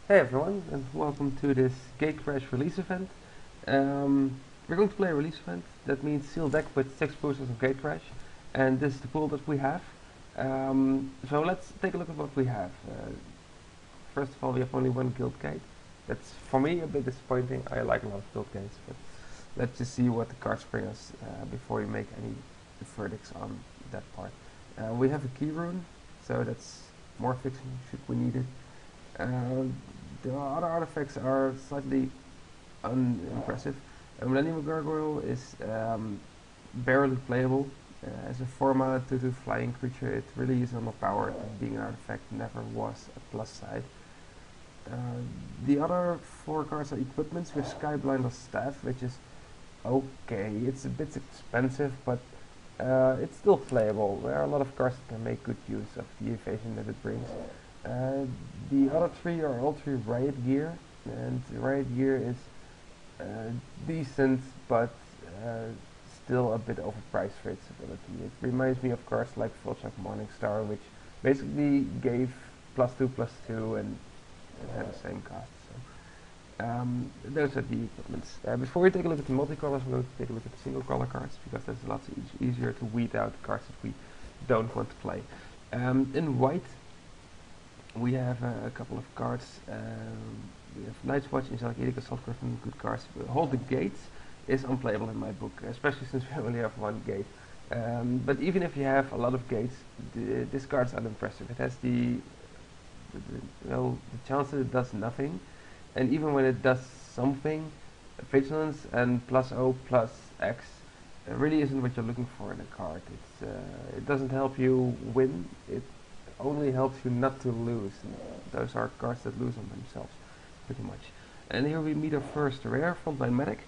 Hey everyone, and welcome to this Gatecrash release event. We're going to play a release event. That means sealed deck with 6 boosters of Gatecrash, and this is the pool that we have. So let's take a look at what we have. First of all, we have only one guild gate. That's for me a bit disappointing. I like a lot of guild gates, but let's just see what the cards bring us before we make any verdicts on that part. We have a key rune, so that's more fixing should we need it. Uh, the other artifacts are slightly unimpressive. Millennium Gargoyle is barely playable. As a 4-mana 2/2 flying creature, it really is overpowered, and being an artifact never was a plus side. The other 4 cards are equipments with Skyblinder's Staff, which is okay. It's a bit expensive, but it's still playable. There are a lot of cards that can make good use of the evasion that it brings. The other 3 are all 3 Riot Gear, and Riot Gear is decent, but still a bit overpriced for its ability. It reminds me of cards like Volchak Morningstar, which basically gave +2/+2 and it had the same cost. So those are the equipments. Before we take a look at the multicolors, I'm going to take a look at the single color cards, because that's a lot easier to weed out cards that we don't want to play. In white, we have a couple of cards. We have Night's Watch, Angelic Edict, Assault Griffin, good cards. Hold the Gates is unplayable in my book, especially since we only have one gate. But even if you have a lot of gates, this card's unimpressive. It has the chance that it does nothing, and even when it does something, Vigilance and +0/+X really isn't what you're looking for in a card. It doesn't help you win. It only helps you not to lose. And those are cards that lose on themselves, pretty much. And here we meet our first rare, Frontline Medic.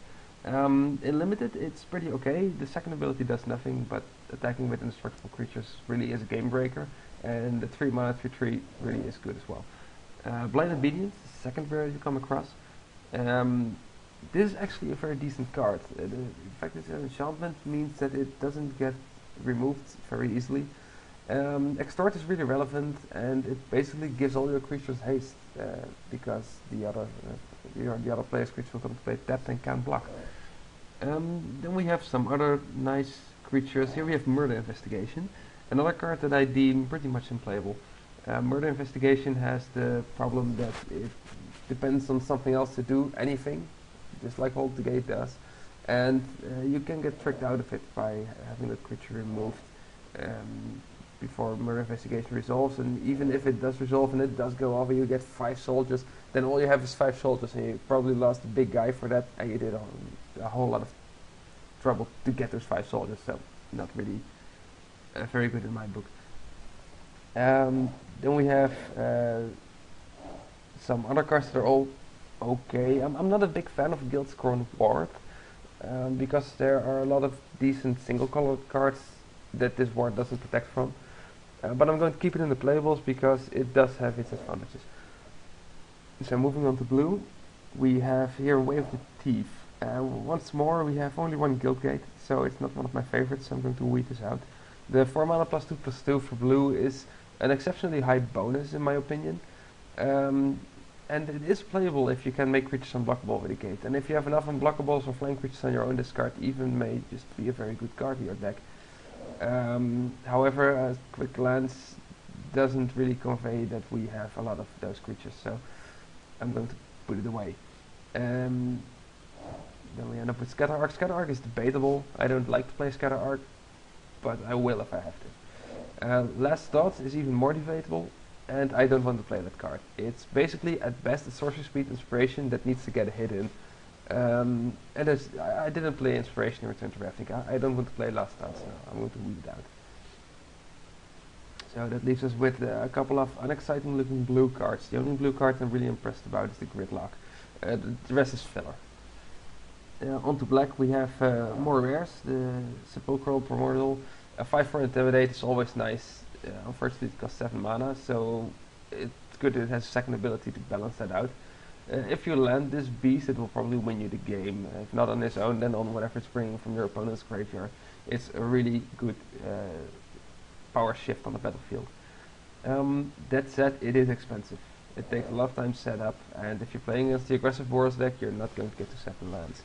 In limited, it's pretty okay. The second ability does nothing, but attacking with indestructible creatures really is a game breaker. And the 3 mana 3/3 really is good as well. Blind Obedience, second rare you come across. This is actually a very decent card. The fact that it's an enchantment means that it doesn't get removed very easily. Extort is really relevant, and it basically gives all your creatures haste, because the other player's creatures will contemplate tapped and can't block. Then we have some other nice creatures. Here we have Murder Investigation, another card that I deem pretty much unplayable. Murder Investigation has the problem that it depends on something else to do anything, just like Hold the Gate does, and you can get tricked out of it by having the creature removed before Murder Investigation resolves. And even if it does resolve and it does go off and you get 5 soldiers, then all you have is 5 soldiers, and you probably lost a big guy for that, and you did a whole lot of trouble to get those 5 soldiers, so not really very good in my book. Then we have some other cards that are all okay. I'm not a big fan of Guildscorn Ward, because there are a lot of decent single colored cards that this ward doesn't protect from. But I'm going to keep it in the playables because it does have its advantages. So moving on to blue, we have here Way of the Thief. Once more, we have only one guild gate, so it's not one of my favorites, so I'm going to weed this out. The 4 mana +2/+2 for blue is an exceptionally high bonus in my opinion. And it is playable if you can make creatures unblockable with a gate. And if you have enough unblockables or flying creatures on your own, this card even may just be a very good card in your deck. However, a quick glance doesn't really convey that we have a lot of those creatures, so I'm going to put it away. Then we end up with Scatter Arc. Scatter Arc is debatable. I don't like to play Scatter Arc, but I will if I have to. Last Thought is even more debatable, and I don't want to play that card. It's basically at best a sorcery speed inspiration that needs to get a hit in. And I didn't play Inspiration in Return to Ravnica. I don't want to play Last Thought, so I'm going to weed it out. So that leaves us with a couple of unexciting looking blue cards. The only blue card I'm really impressed about is the Gridlock. The rest is filler. On to black, we have more rares. The Sepulchral Primordial. A 5/4 Intimidate is always nice. Unfortunately it costs 7 mana, so it's good that it has a second ability to balance that out. If you land this beast, it will probably win you the game. If not on its own, then on whatever it's bringing from your opponent's graveyard. It's a really good power shift on the battlefield. That said, it is expensive. It takes a lot of time to set up, and if you're playing against the aggressive Boros deck, you're not going to get to 7 lands.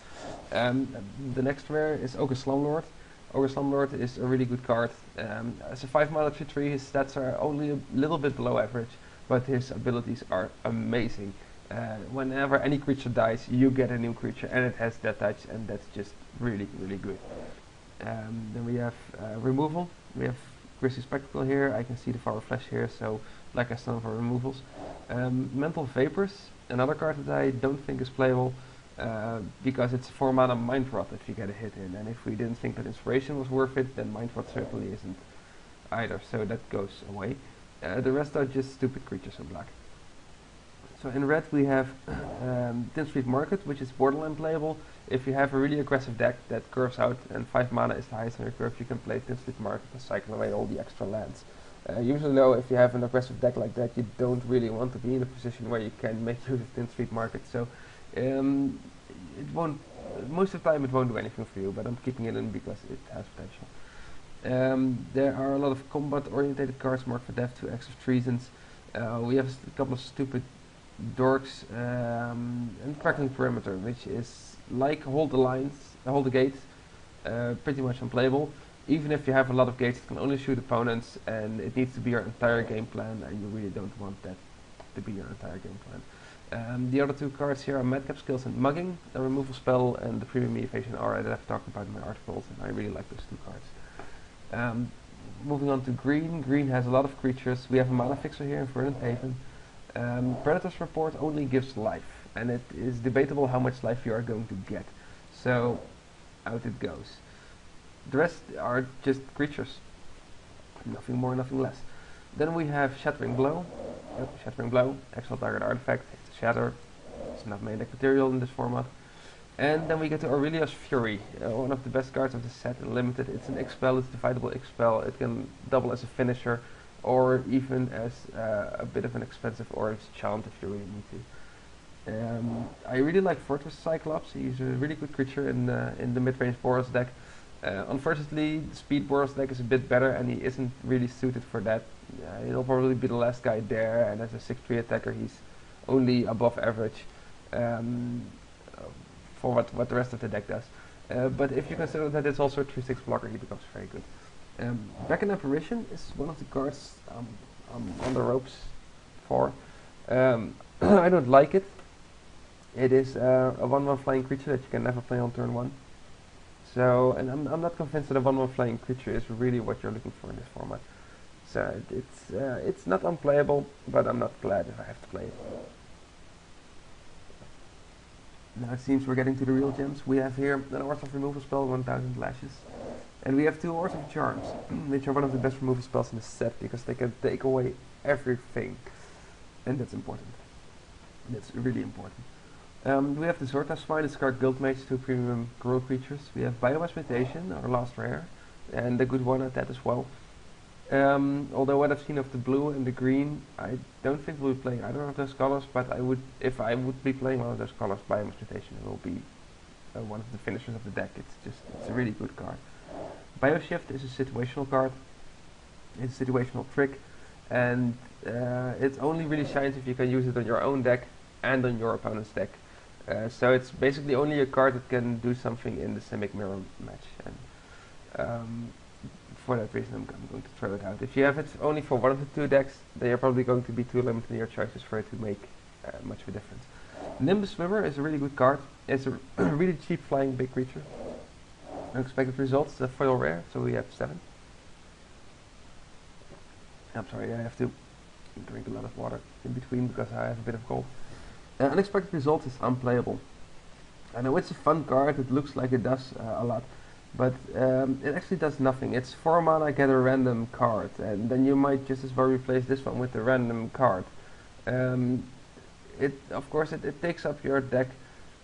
The next rare is Ogre Slumlord. Ogre Slumlord is a really good card. As a 5 mana 3/3, his stats are only a little bit below average, but his abilities are amazing. Whenever any creature dies, you get a new creature, and it has that touch, and that's just really, really good. Then we have removal. We have Grisly Spectacle here. I can see the Fire Flash here, so like I said for removals. Mental Vapors, another card that I don't think is playable, because it's 4 mana Mind Rot if you get a hit in, and if we didn't think that Inspiration was worth it, then Mind Rot certainly isn't either, so that goes away. The rest are just stupid creatures in black. So in red we have Tin Street Market, which is borderline playable. If you have a really aggressive deck that curves out and 5 mana is the highest on your curve, you can play Tin Street Market and cycle away all the extra lands. Usually though, if you have an aggressive deck like that, you don't really want to be in a position where you can make use of Tin Street Market, so it won't, most of the time it won't do anything for you, but I'm keeping it in because it has potential. There are a lot of combat orientated cards marked for death, 2 acts of treasons. We have a couple of stupid dorks, and Crackling Perimeter, which is like Hold the Lines, Hold the Gates, pretty much unplayable. Even if you have a lot of gates, it can only shoot opponents, and it needs to be your entire game plan, and you really don't want that to be your entire game plan. The other 2 cards here are Madcap Skills and Mugging, a removal spell, and the Premium Evasion Aura that I've talked about in my articles, and I really like those 2 cards. Moving on to green. Green has a lot of creatures. We have a Mana Fixer here in Verdant Haven. Predator's Report only gives life, and it is debatable how much life you are going to get. So, out it goes. The rest are just creatures. Nothing more, nothing less. Then we have Shattering Blow. Shattering Blow, exile target artifact, it's a shatter. It's not main deck material in this format. And then we get to Aurelia's Fury, one of the best cards of the set in limited. It's an X-Spell, it's a dividable X-Spell. It can double as a finisher, or even as a bit of an expensive orange chant if you really need to. I really like Fortress Cyclops. He's a really good creature in the mid-range Boros deck. Unfortunately, the speed Boros deck is a bit better, and he isn't really suited for that. He'll probably be the last guy there, and as a 6/3 attacker, he's only above average for what the rest of the deck does. But if you consider that it's also a 3/6 blocker, he becomes very good. Back in Apparition is one of the cards I'm on the ropes for. I don't like it. It is a 1/1 flying creature that you can never play on turn 1. So, and I'm not convinced that a 1/1 flying creature is really what you're looking for in this format. So it's not unplayable, but I'm not glad if I have to play it. Now it seems we're getting to the real gems. We have here an Orth of Removal spell, 1000 Lashes. And we have 2 Orth of Charms, which are one of the best removal spells in the set, because they can take away everything. And that's important. That's really important. We have the Zorta Spine, it's card Guildmage, 2 premium Grow creatures. We have Biomass Mutation, our last rare, and a good one at that as well. Although what I've seen of the blue and the green, I don't think we'll be playing either of those colors, but I would, if I would be playing one of those colors, Biomass Mutation will be one of the finishers of the deck. It's a really good card. Bioshift is a situational card. It's a situational trick, and it only really shines if you can use it on your own deck and on your opponent's deck. So it's basically only a card that can do something in the Simic Mirror match, and for that reason I'm going to throw it out. If you have it only for one of the 2 decks, then you're probably going to be too limited in your choices for it to make much of a difference. Nimbus Swimmer is a really good card. It's a really cheap flying big creature. Unexpected Results, a foil rare, so we have 7. I'm sorry, I have to drink a lot of water in between because I have a bit of cold. Unexpected Results is unplayable. I know it's a fun card, it looks like it does a lot, but it actually does nothing. It's 4 mana, get a random card, and then you might just as well replace this one with a random card. Of course, it takes up your deck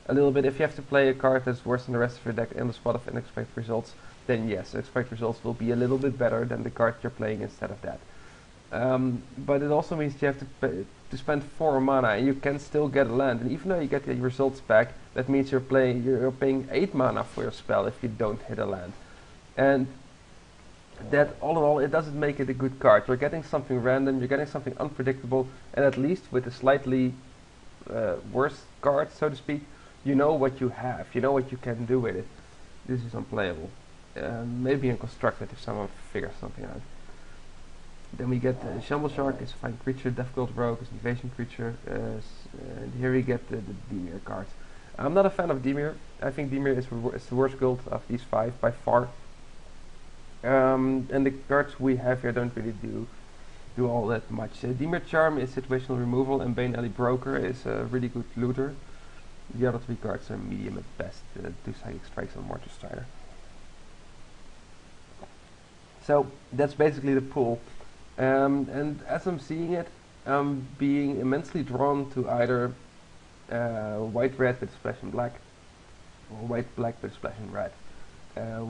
a little bit. If you have to play a card that's worse than the rest of your deck in the spot of Unexpected Results, then yes, Unexpected Results will be a little bit better than the card you're playing instead of that. But it also means you have to spend 4 mana, and you can still get a land. And even though you get the results back, that means you're paying 8 mana for your spell if you don't hit a land. And that all in all it doesn't make it a good card. You're getting something random, you're getting something unpredictable, and at least with a slightly worse card, so to speak, you know what you have, you know what you can do with it. This is unplayable. Maybe in constructed if someone figures something out. Then we get Shamble Shark is a fine creature, Difficult Rogue is an evasion creature, and here we get the Dimir cards. I'm not a fan of Dimir. I think Dimir is the worst guild of these 5 by far. And the cards we have here don't really do all that much. Dimir Charm is situational removal, and Bane Alley Broker is a really good looter. The other 3 cards are medium at best, 2 Psychic Strikes and Mortar Strider. So that's basically the pool. And as I'm seeing it, I'm being immensely drawn to either white-red with a splash in black, or white-black with a splash in red.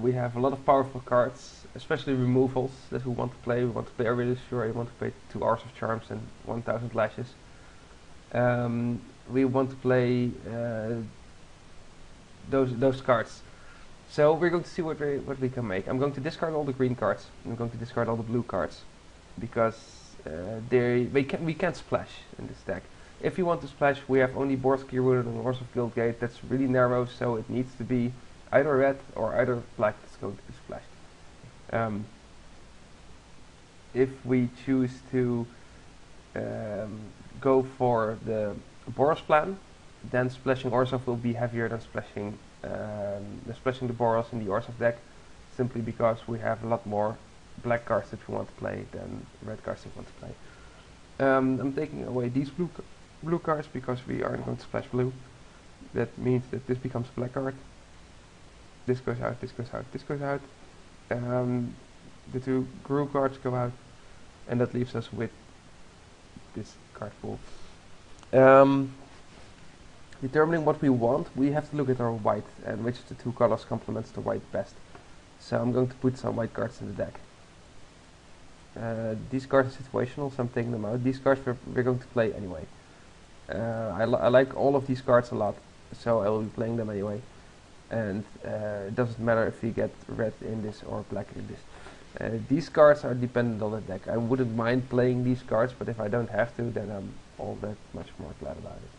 We have a lot of powerful cards, especially removals that we want to play. We want to play Really Sure, we want to play 2 Hours of Charms and 1000 Lashes. We want to play those cards. So we're going to see what we can make. I'm going to discard all the green cards. I'm going to discard all the blue cards, because we can't splash in this deck. If you want to splash, we have only Boros Kirun and Horse of Guildgate. That's really narrow, so it needs to be either red or either black that's going to be splashed. If we choose to go for the Boros plan, then splashing Orzhov will be heavier than splashing the Boros in the Orzhov deck, simply because we have a lot more black cards that we want to play than red cards that we want to play. I'm taking away these blue cards because we aren't going to splash blue. That means that this becomes a black card. This goes out, this goes out, this goes out. The 2 Guru cards go out, and that leaves us with this card pool. Determining what we want, we have to look at our white and which of the 2 colors complements the white best. So I'm going to put some white cards in the deck. These cards are situational, so I'm taking them out. These cards we're going to play anyway. I like all of these cards a lot, so I will be playing them anyway. And it doesn't matter if we get red in this or black in this. These cards are dependent on the deck. I wouldn't mind playing these cards, but if I don't have to, then I'm all that much more glad about it.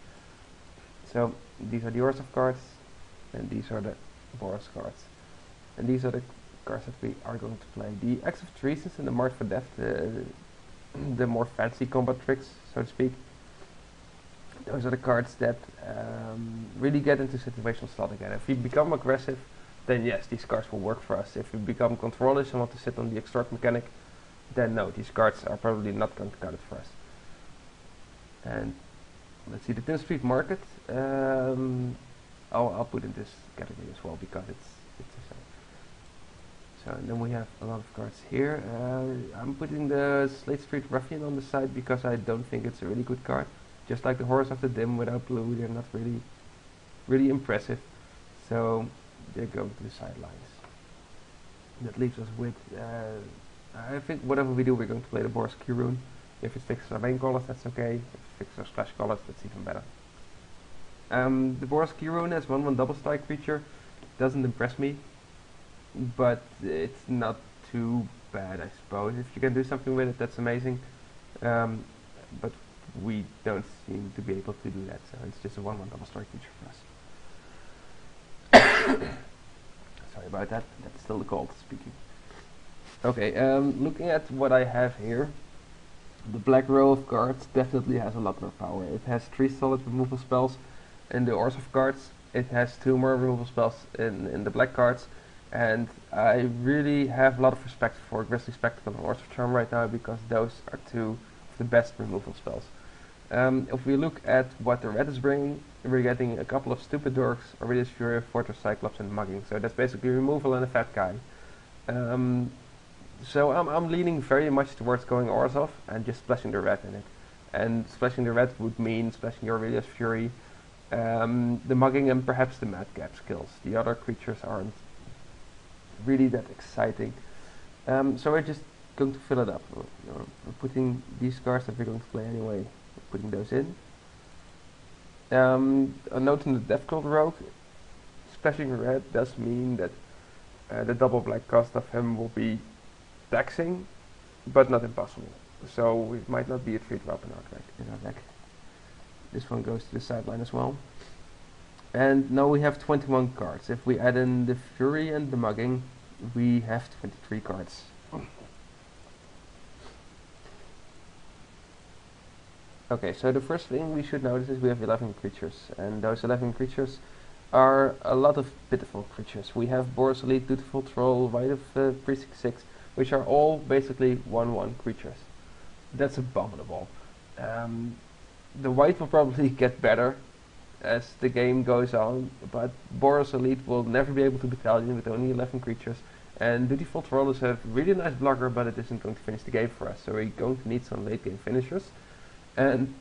So these are the Orzhov cards, and these are the Boros cards. And these are the cards that we are going to play. The Axe of Treasons and the Mark for Death, the more fancy combat tricks, so to speak. Those are the cards that really get into situational slot again. If we become aggressive, then yes, these cards will work for us. If we become controllish and want to sit on the extort mechanic, then no, these cards are probably not going to cut it for us. And let's see, the Tin Street Market, I'll put in this category as well because it's the same. So and then we have a lot of cards here. I'm putting the Slate Street Ruffian on the side because I don't think it's a really good card. Just like the Horrors of the Dim without blue, they're not really impressive. So they're going to the sidelines. That leaves us with, I think whatever we do, we're going to play the Boros Kirun. If it fixes our main colors, that's okay. If it fixes our splash colors, that's even better. The Boros Kirun as 1/1 double strike creature doesn't impress me, but it's not too bad, I suppose. If you can do something with it, that's amazing. But we don't seem to be able to do that, so it's just a 1/1 double strike creature for us. Sorry about that, that's still the cold speaking. Okay, looking at what I have here, the black row of cards definitely has a lot more power. It has 3 solid removal spells in the Orzhov cards, it has 2 more removal spells in the black cards, and I really have a lot of respect for Grisly Spectacle and Orzhov Charm right now because those are 2 of the best removal spells. If we look at what the red is bringing, we're getting a couple of stupid dorks, Aurelius Fury, Fortress Cyclops and Mugging, so that's basically removal and a fat guy. So I'm leaning very much towards going Orzhov and just splashing the red in it. And splashing the red would mean splashing your Aurelius Fury, the Mugging and perhaps the Madcap skills. The other creatures aren't really that exciting. So we're just going to fill it up. We're putting these cards that we're going to play anyway, putting those in. A note in the Deathcult Rogue, splashing red does mean that the double black cost of him will be taxing, but not impossible. So it might not be a 3-drop in our deck. This one goes to the sideline as well. And now we have 21 cards. If we add in the Fury and the Mugging, we have 23 cards. Okay, so the first thing we should notice is we have 11 creatures, and those 11 creatures are a lot of pitiful creatures. We have Boros Elite, Dutiful Troll, White of Precinct 6, which are all basically 1/1 creatures. That's abominable. The white will probably get better as the game goes on, but Boros Elite will never be able to battalion with only 11 creatures, and Dutiful Troll is a really nice blocker, but it isn't going to finish the game for us, so we're going to need some late game finishers. And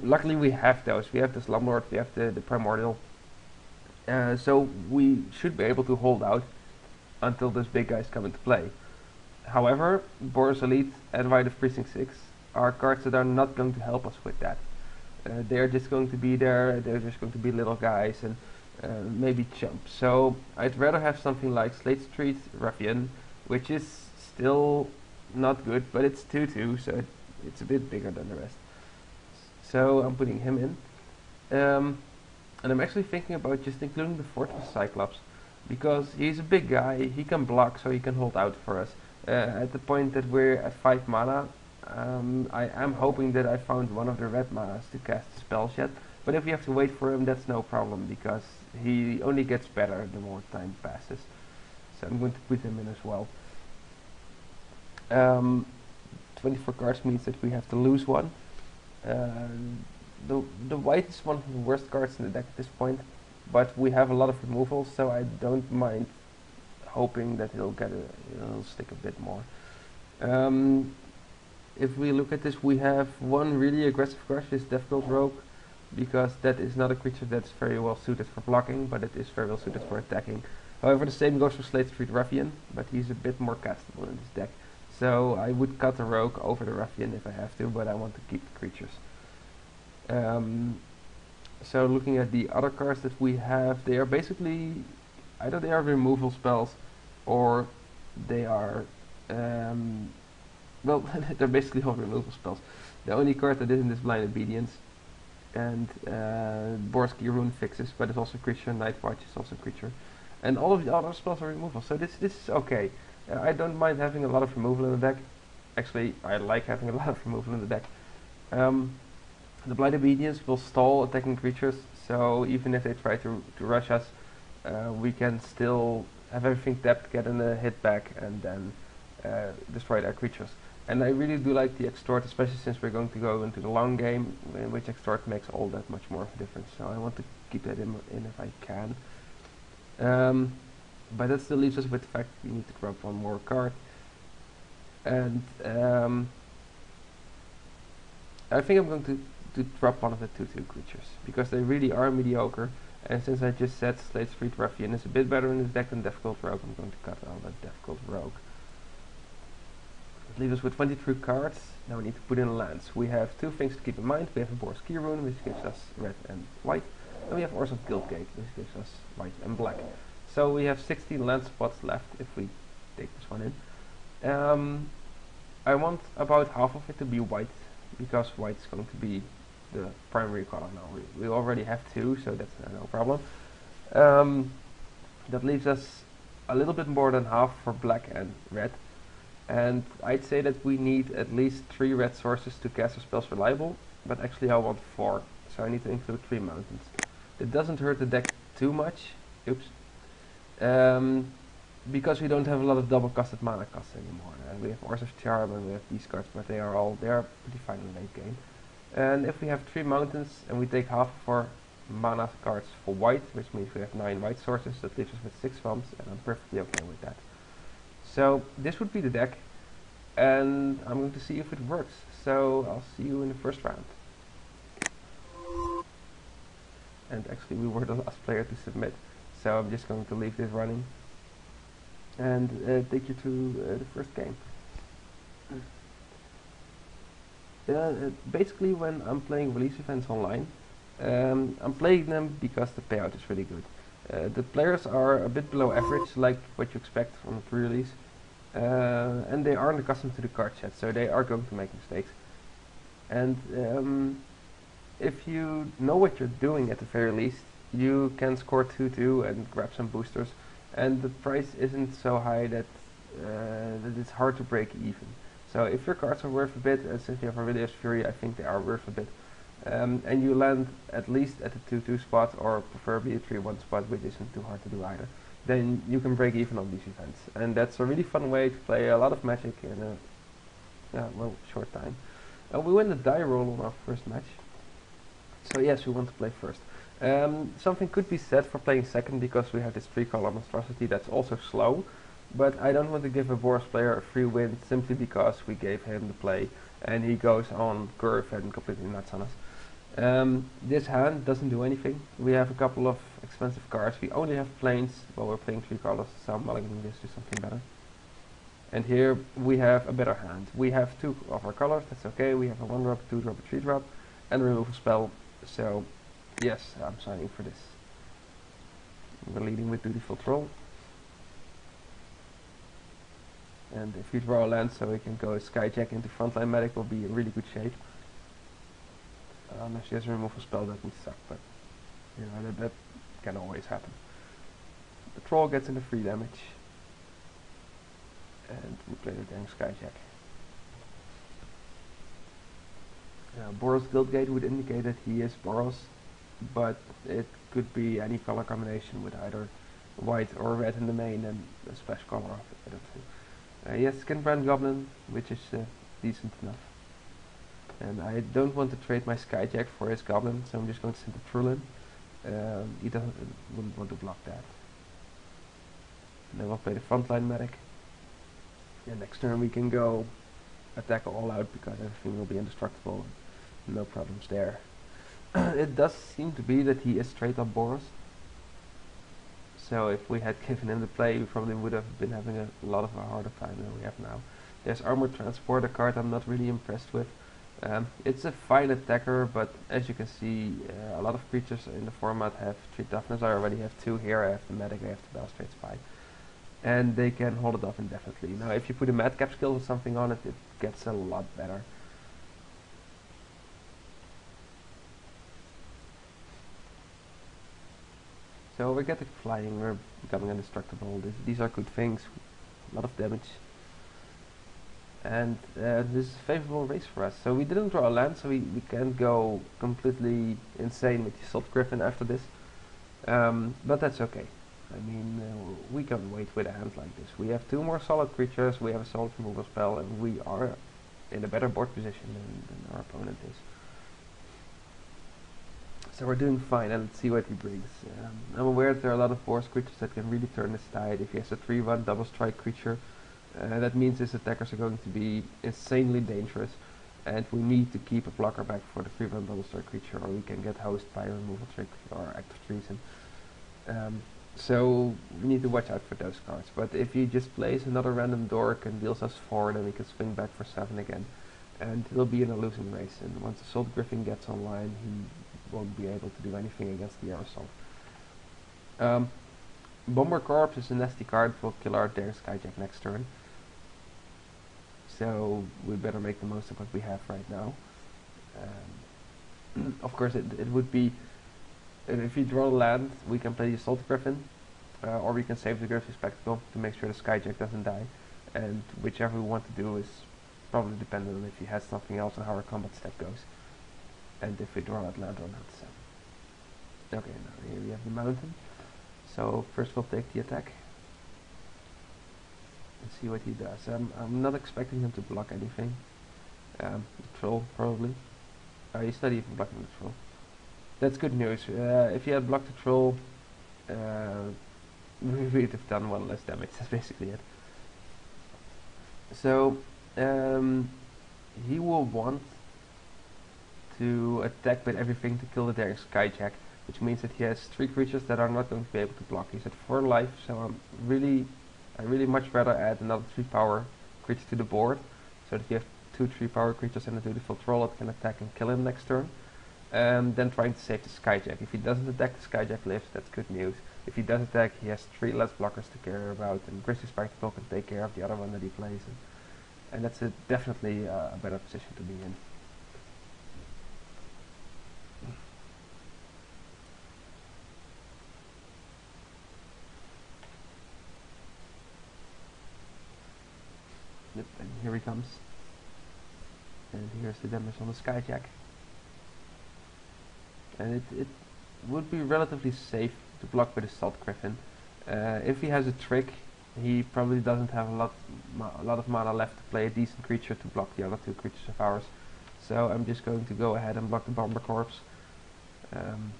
luckily we have those. We have the Slumlord, we have the Primordial, so we should be able to hold out until those big guys come into play. However, Boros Elite and White of Precinct 6 are cards that are not going to help us with that. They're just going to be there, they're just going to be little guys and maybe chump. So I'd rather have something like Slate Street Ruffian, which is still not good, but it's 2/2, so it's a bit bigger than the rest. So I'm putting him in. And I'm actually thinking about just including the Fortress Cyclops, because he's a big guy, he can block, so he can hold out for us. At the point that we're at 5 mana, I am hoping that I found one of the red manas to cast spells yet, but if we have to wait for him, that's no problem, because he only gets better the more time passes. So I'm going to put him in as well. 24 cards means that we have to lose one. The white is one of the worst cards in the deck at this point, but we have a lot of removals, so I don't mind hoping that he'll stick a bit more. If we look at this, we have one really aggressive card, this Deathgold Rogue, because that is not a creature that's very well suited for blocking, but it is very well suited for attacking. However, the same goes for Slate Street Ruffian, but he's a bit more castable in this deck. So I would cut the Rogue over the Ruffian if I have to, but I want to keep the creatures. So looking at the other cards that we have, they are basically either they are removal spells or they are well, they're basically all removal spells. The only card that isn't is Blind Obedience, and Boros Rune fixes, but it's also a creature. Nightwatch is also a creature, and all of the other spells are removal. So this is okay. I don't mind having a lot of removal in the deck. Actually, I like having a lot of removal in the deck. The Blind Obedience will stall attacking creatures, so even if they try to rush us, we can still have everything tapped, get a hit back, and then destroy their creatures. And I really do like the Extort, especially since we're going to go into the long game, in which Extort makes all that much more of a difference. So I want to keep that in if I can. But that still leaves us with the fact we need to drop one more card. And I think I'm going to drop one of the 2/2 creatures, because they really are mediocre. And since I just said Slate Street Ruffian is a bit better in this deck than Deathgold Rogue, I'm going to cut out that Deathgold Rogue. It leaves us with 23 cards. Now we need to put in lands. We have two things to keep in mind. We have a Boros Rune, which gives us red and white. And we have Orzhov Guildgate, which gives us white and black. So we have 16 land spots left if we take this one in. I want about half of it to be white, because white is going to be the primary color now. We already have two, so that's no problem. That leaves us a little bit more than half for black and red. And I'd say that we need at least 3 red sources to cast our spells reliable, but actually I want 4, so I need to include 3 mountains. It doesn't hurt the deck too much, oops, because we don't have a lot of double casted mana costs anymore. And we have Orzhov Charm and we have these cards, but they are pretty fine in late game. And if we have 3 mountains and we take half of our mana cards for white, which means we have 9 white sources, that leaves us with 6 swamps, and I'm perfectly okay with that. So this would be the deck, and I'm going to see if it works. So I'll see you in the first round. And actually we were the last player to submit, so I'm just going to leave this running and take you through the first game. Basically when I'm playing release events online, I'm playing them because the payout is really good. The players are a bit below average, like what you expect from a pre-release. and they aren't accustomed to the card set, so they are going to make mistakes. And if you know what you're doing at the very least, you can score 2-2 and grab some boosters, and the price isn't so high that it's hard to break even. So if your cards are worth a bit, as if you have a Aurelius Fury, I think they are worth a bit. And you land at least at the 2-2 spot, or preferably a 3-1 spot, which isn't too hard to do either, then you can break even on these events. And that's a really fun way to play a lot of Magic in a short time. We win the die roll on our first match. So yes, we want to play first. Something could be said for playing second, because we have this 3-color monstrosity that's also slow. But I don't want to give a Boros player a free win simply because we gave him the play and he goes on curve and completely nuts on us. This hand doesn't do anything. We have a couple of expensive cards. We only have planes while we're playing 3 colors, so I'm mulliganing this to something better. And here we have a better hand. We have 2 of our colors, that's okay. We have a 1-drop, 2-drop, a 3-drop, and remove a spell. So yes, I'm signing for this. We're leading with Dutiful Troll. And if we draw a land so we can go Skyjack into Frontline Medic, will be in really good shape. Unless she has a removal spell, that would suck, but you know, that can always happen. The troll gets into 3 damage. And we play the dang Skyjack. Boros Guildgate would indicate that he is Boros, but it could be any color combination with either white or red in the main and a splash color of it. I don't think. Yes, Skinbrand Goblin, which is decent enough. And I don't want to trade my Skyjack for his Goblin, so I'm just going to send a Trulin. He wouldn't want to block that. And then we'll play the Frontline Medic. And next turn we can go attack all out because everything will be indestructible. No problems there. It does seem to be that he is straight up Boros. So if we had given him the play, we probably would have been having a lot of a harder time than we have now. There's Armored Transporter card I'm not really impressed with. It's a fine attacker, but as you can see, a lot of creatures in the format have 3 toughness. I already have 2 here. I have the Medic, I have the Balustrade Spy. And they can hold it off indefinitely. Now if you put a Madcap skill or something on it, it gets a lot better. So we're getting flying, we're becoming indestructible. These are good things, a lot of damage. And this is a favorable race for us. So we didn't draw a land, so we can't go completely insane with the Salt Griffin after this. But that's okay. I mean, we can wait with a hand like this. We have 2 more solid creatures, we have a solid removal spell, and we are in a better board position than our opponent is. So we're doing fine, and let's see what he brings. I'm aware that there are a lot of Boros creatures that can really turn this tide. If he has a 3-1 double strike creature, that means his attackers are going to be insanely dangerous, and we need to keep a blocker back for the 3-1 double strike creature, or we can get housed by a removal trick or act of treason. So we need to watch out for those cards. But if he just plays another random dork and deals us 4, then we can swing back for 7 again, and he'll be in a losing race. And once the Salt Griffin gets online, he won't be able to do anything against the Aerosol. Bomber Corpse is a nasty card. Will kill our Dare Skyjack next turn. So we better make the most of what we have right now. Of course, it would be, if we draw land, we can play the Assault Griffin, or we can save the Griffin Spectacle to make sure the Skyjack doesn't die. And whichever we want to do is probably dependent on if he has something else and how our combat step goes. And if we draw that land or not. So. Okay, now here we have the mountain. So first we'll take the attack. And see what he does. I'm not expecting him to block anything. The troll, probably. He's not even blocking the troll. That's good news. If he had blocked the troll, we would have done 1 less damage. That's basically it. So, he will want to attack with everything to kill the Daring Skyjack, which means that he has 3 creatures that are not going to be able to block. He's at 4 life, so I really much rather add another 3 power creature to the board, so that you have 2 3 power creatures and a dutiful troll that can attack and kill him next turn. then trying to save the Skyjack. If he doesn't attack, the Skyjack lives, that's good news. If he does attack, he has 3 less blockers to care about, and Grizzly Spectacle can take care of the other one that he plays, and that's definitely a better position to be in. Yep, and here he comes. And here's the damage on the Skyjack. And it would be relatively safe to block with a Salt Griffin. If he has a trick, he probably doesn't have a lot of mana left to play a decent creature to block the other 2 creatures of ours. So I'm just going to go ahead and block the Bomber Corpse. And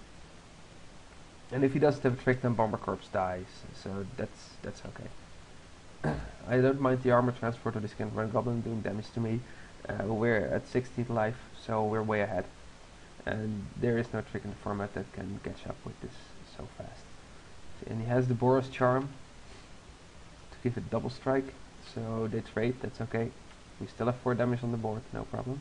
if he doesn't have a trick, then Bomber Corpse dies. So that's okay. I don't mind the Armor Transporter. This can run Goblin doing damage to me. We're at 16 life, so we're way ahead. And there is no trick in the format that can catch up with this so fast. And he has the Boros Charm to give it double strike, so they trade, that's okay. We still have 4 damage on the board, no problem.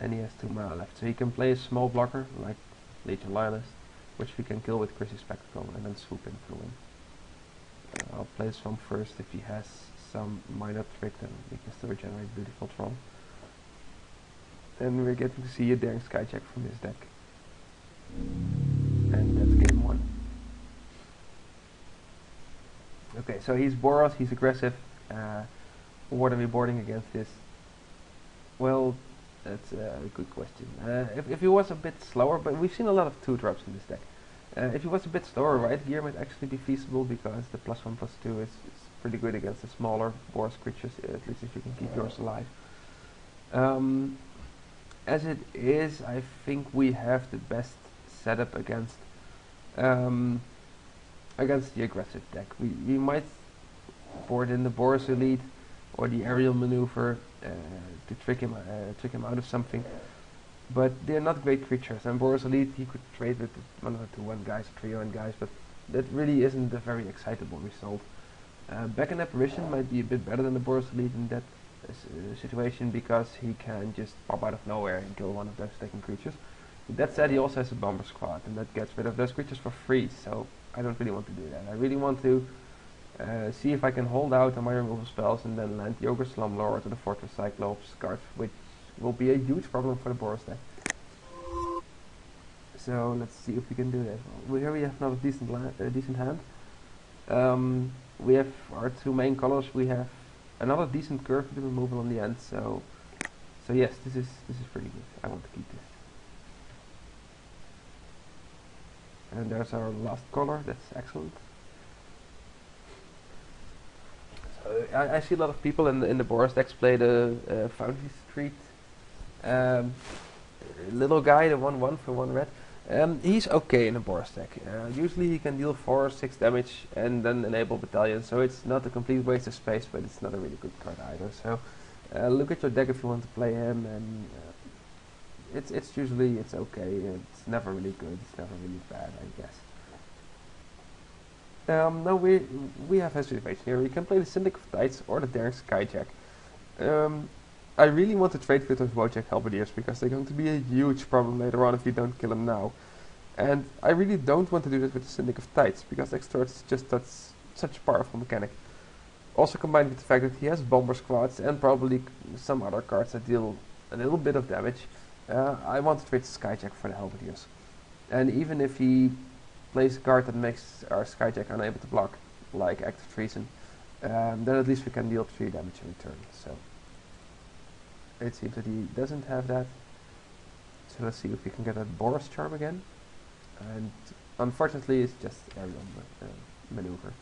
And he has 2 mana left, so he can play a small blocker like Legion Loyalist, which we can kill with Grizzly Spectacle and then swoop in through him. I'll play this one first. If he has some minor trick, then we can still regenerate Beautiful Troll. And we're getting to see a Daring Skyjack from his deck. And that's game 1. Okay, so he's Boros, he's aggressive. What are we boarding against this? Well, that's a good question. If he was a bit slower, but we've seen a lot of 2-drops in this deck. If he was a bit slower, right gear might actually be feasible because the +1/+2 is pretty good against the smaller Boros creatures, at least if you can keep yours alive. As it is, I think we have the best setup against the aggressive deck. We might board in the Boros Elite or the aerial maneuver to trick him out of something, but they're not great creatures. And Boros Elite, he could trade with 1 or 2/1 guys, 3/1 guys, but that really isn't a very excitable result. Back in Apparition might be a bit better than the Boros Elite in that situation because he can just pop out of nowhere and kill one of those attacking creatures. With that said, he also has a Bomber Squad, and that gets rid of those creatures for free, so I don't really want to do that. I really want to see if I can hold out on my removal spells and then land the Ogre Slumlord or the Fortress Cyclops card, which will be a huge problem for the Boros deck. So let's see if we can do that. Well, here we have another decent hand. We have our 2 main colors. We have another decent curve with the removal on the end. So yes, this is pretty good. I want to keep this. And there's our last color. That's excellent. So I see a lot of people in the Boros decks play the Foundry Street little guy, the 1/1 for 1 red. He's okay in a Boros deck. Usually he can deal 4 or 6 damage and then enable Battalion, so it's not a complete waste of space, but it's not a really good card either. So look at your deck if you want to play him, and it's usually okay. It's never really good. It's never really bad, I guess. Now we have hesitation here. You can play the Syndic of Tides or the Daring Skyjack. I really want to trade with those Wojak Halberdiers because they're going to be a huge problem later on if you don't kill them now. And I really don't want to do that with the Syndic of Tides because Extort is just such a powerful mechanic. Also combined with the fact that he has Bomber Squads and probably some other cards that deal a little bit of damage, I want to trade Skyjack for the Halberdiers. And even if he plays a card that makes our Skyjack unable to block, like Act of Treason, then at least we can deal 3 damage in return. So it seems that he doesn't have that. So let's see if we can get that Boros Charm again. And unfortunately it's just aerial maneuver.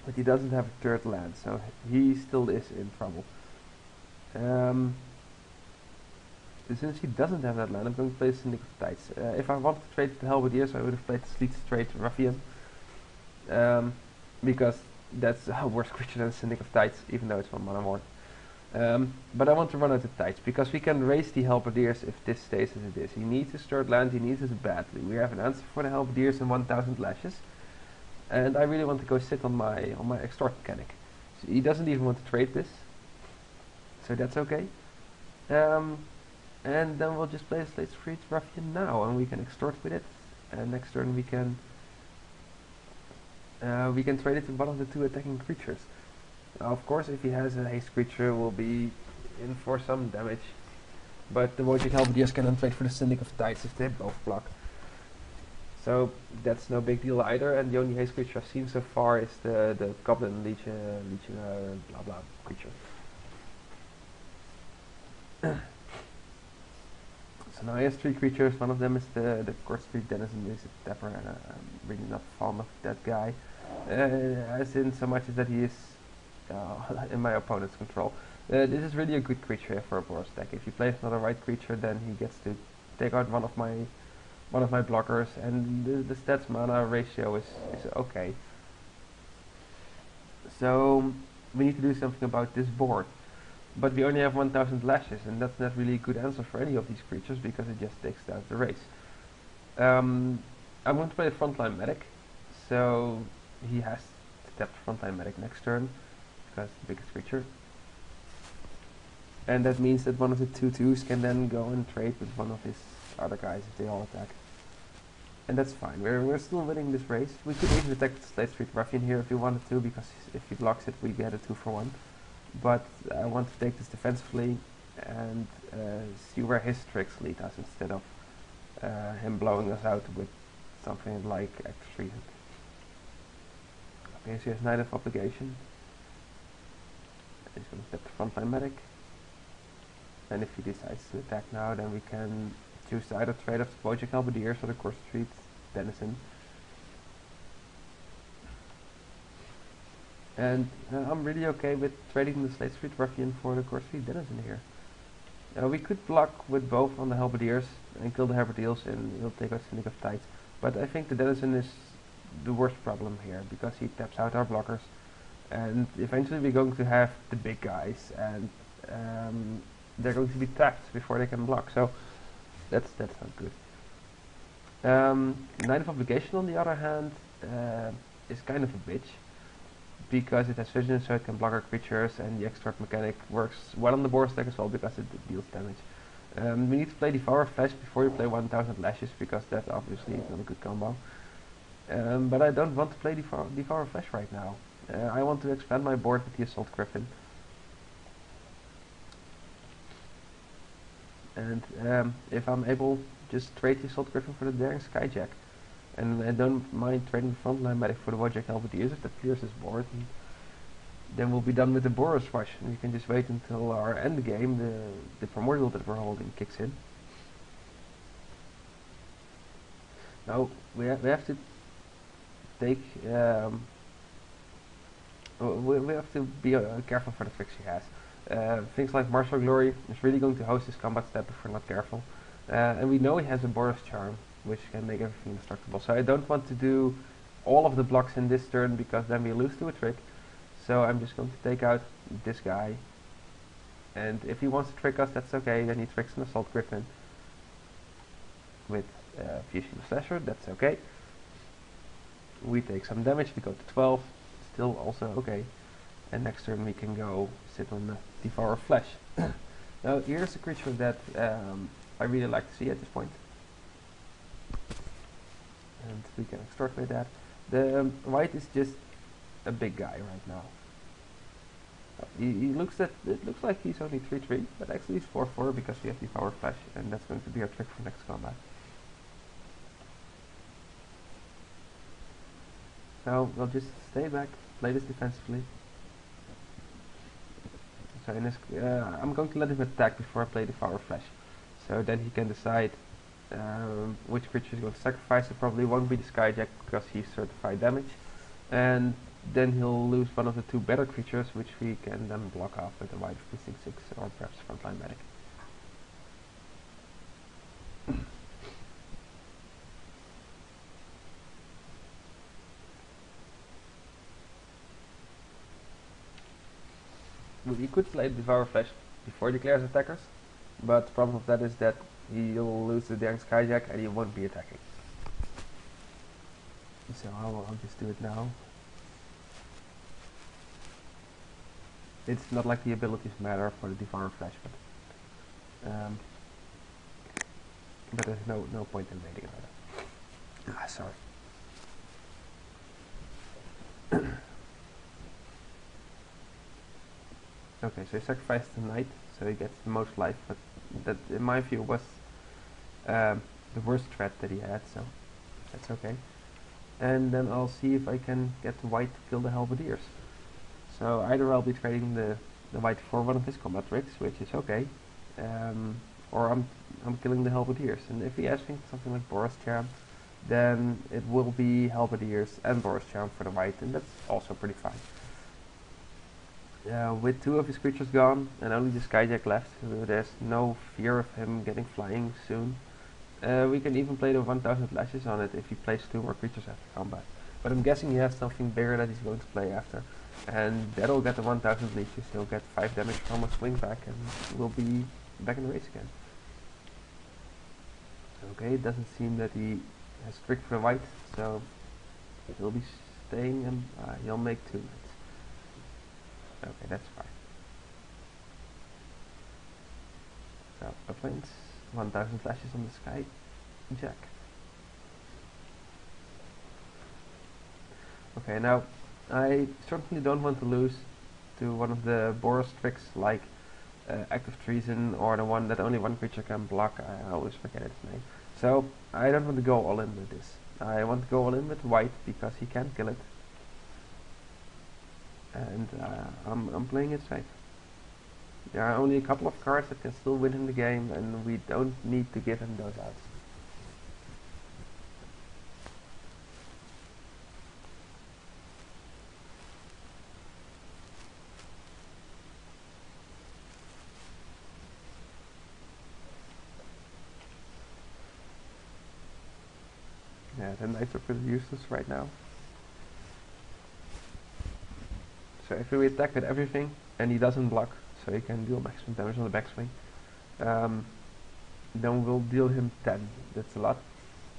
But he doesn't have a 3rd land, so he still is in trouble. Since he doesn't have that land, I'm going to play Syndic of Tides. If I wanted to trade with the Halberdiers, I would have played the Sleet Straight Ruffian. Because that's a worse creature than Syndic of Tides, even though it's 1 mana more. But I want to run out of Tides, because we can raise the Halberdiers if this stays as it is. He needs his 3rd land, he needs it badly. We have an answer for the Halberdiers in 1000 lashes. And I really want to go sit on my extort mechanic. So he doesn't even want to trade this. So that's okay. And then we'll just play a Slate Street Ruffian now, and we can extort with it. And next turn we can trade it to one of the two attacking creatures. Now, of course, if he has a haste creature, we'll be in for some damage. But the Magic A.D can then trade for the Syndic of Tides if they both block. So that's no big deal either. And the only haste creature I've seen so far is the Goblin Legion blah blah creature. So now he has three creatures. One of them is the Court Street Denizen, is a tapper, and I'm really not fond of that guy. As in so much as that he is in my opponent's control. This is really a good creature for a Boros deck. If you play another white creature, then he gets to take out one of my blockers, and the stats mana ratio is okay. So we need to do something about this board. But we only have 1000 lashes, and that's not really a good answer for any of these creatures because it just takes down the race. I'm going to play a Frontline Medic, so he has to tap the Frontline Medic next turn because it's the biggest creature. And that means that one of the 2/2s can then go and trade with one of his other guys if they all attack. And that's fine, we're still winning this race. We could even attack the Slate Street Ruffian here if we wanted to, because if he blocks it we get a 2-for-1. But I want to take this defensively and see where his tricks lead us instead of him blowing us out with something like Act 3. Okay, so he has Knight of Obligation. He's going to tap the Frontline Medic. And if he decides to attack now, then we can choose to either trade off the Magic A.D or the Court Street Denizen. And I'm really okay with trading the Slate Street Ruffian for the Court Street Denizen here. We could block with both on the Halberdiers and kill the Halberdiers and he'll take out Syndic of Tides. But I think the Denizen is the worst problem here because he taps out our blockers. And eventually we're going to have the big guys, and they're going to be tapped before they can block. So that's not good. Knight of Obligation on the other hand is kind of a bitch, because it has vision, so it can block our creatures, and the extort mechanic works well on the Boros deck as well because it deals damage. We need to play Devour Flesh before you play 1000 Lashes, because that obviously is not a good combo. But I don't want to play Devour Flesh right now. I want to expand my board with the Assault Griffin. And if I'm able, just trade the Assault Griffin for the Daring Skyjack. And I don't mind trading the Frontline Medic for the Magic A.D if that clears his board. And then we'll be done with the Boros Rush, and we can just wait until our end game, the Primordial that we're holding, kicks in. Now we have to take we have to be careful for the tricks he has. Things like Martial Glory is really going to host his combat step if we're not careful. And we know he has a Boros Charm, which can make everything indestructible. So I don't want to do all of the blocks in this turn, because then we lose to a trick. So I'm just going to take out this guy. And if he wants to trick us, that's okay. Then he tricks an Assault Griffin with Fusion Slasher, that's okay. We take some damage, we go to 12, still also okay. And next turn we can go sit on the Devour Flesh. Now here's a creature that I really like to see at this point. And we can extort with that. The white is just a big guy right now. It looks like he's only 3/3, but actually he's 4/4 because we have Devour Flesh, and that's going to be our trick for next combat. Now we'll just stay back, play this defensively. So in this, I'm going to let him attack before I play Devour Flesh. So then he can decide which creature he's going to sacrifice. It probably won't be the Skyjack because he's certified damage. And then he'll lose one of the two better creatures, which we can then block off with a white Precinct 6 or perhaps Frontline Medic. We could play Devour Flesh before he declares attackers, but the problem with that is that he'll lose the Daring Skyjack and he won't be attacking. So I'll just do it now. It's not like the abilities matter for the Devour Flesh, but but there's no point in waiting about it. Ah, sorry. Okay, so he sacrificed the knight, so he gets the most life, but that in my view was the worst threat that he had, so that's okay. And then I'll see if I can get the white to kill the halberdiers. So either I'll be trading the white for one of his combat tricks, which is okay, or I'm killing the halberdiers. And if he has something like Boris Charm, then it will be halberdiers and Boris Charm for the white, and that's also pretty fine. With two of his creatures gone and only the Skyjack left, so there's no fear of him getting flying soon. We can even play the 1000 lashes on it if he plays two more creatures after combat. But I'm guessing he has something bigger that he's going to play after. And that'll get the 1000 leashes, he'll get 5 damage from a swing back and we'll be back in the race again. Okay, it doesn't seem that he has trick for the white, so he'll be staying and he'll make 2 knights. Okay, that's fine. So, uplands, 1000 lashes on the sky, Jack. Okay, now I certainly don't want to lose to one of the Boros tricks like Act of Treason or the one that only one creature can block. I always forget its name. So I don't want to go all in with this. I want to go all in with white because he can kill it. And I'm playing it safe. There are only a couple of cards that can still win him the game, and we don't need to give him those outs. Yeah, the knights are pretty useless right now. So if we attack with everything and he doesn't block, so he can deal maximum damage on the backswing, then we'll deal him 10. That's a lot,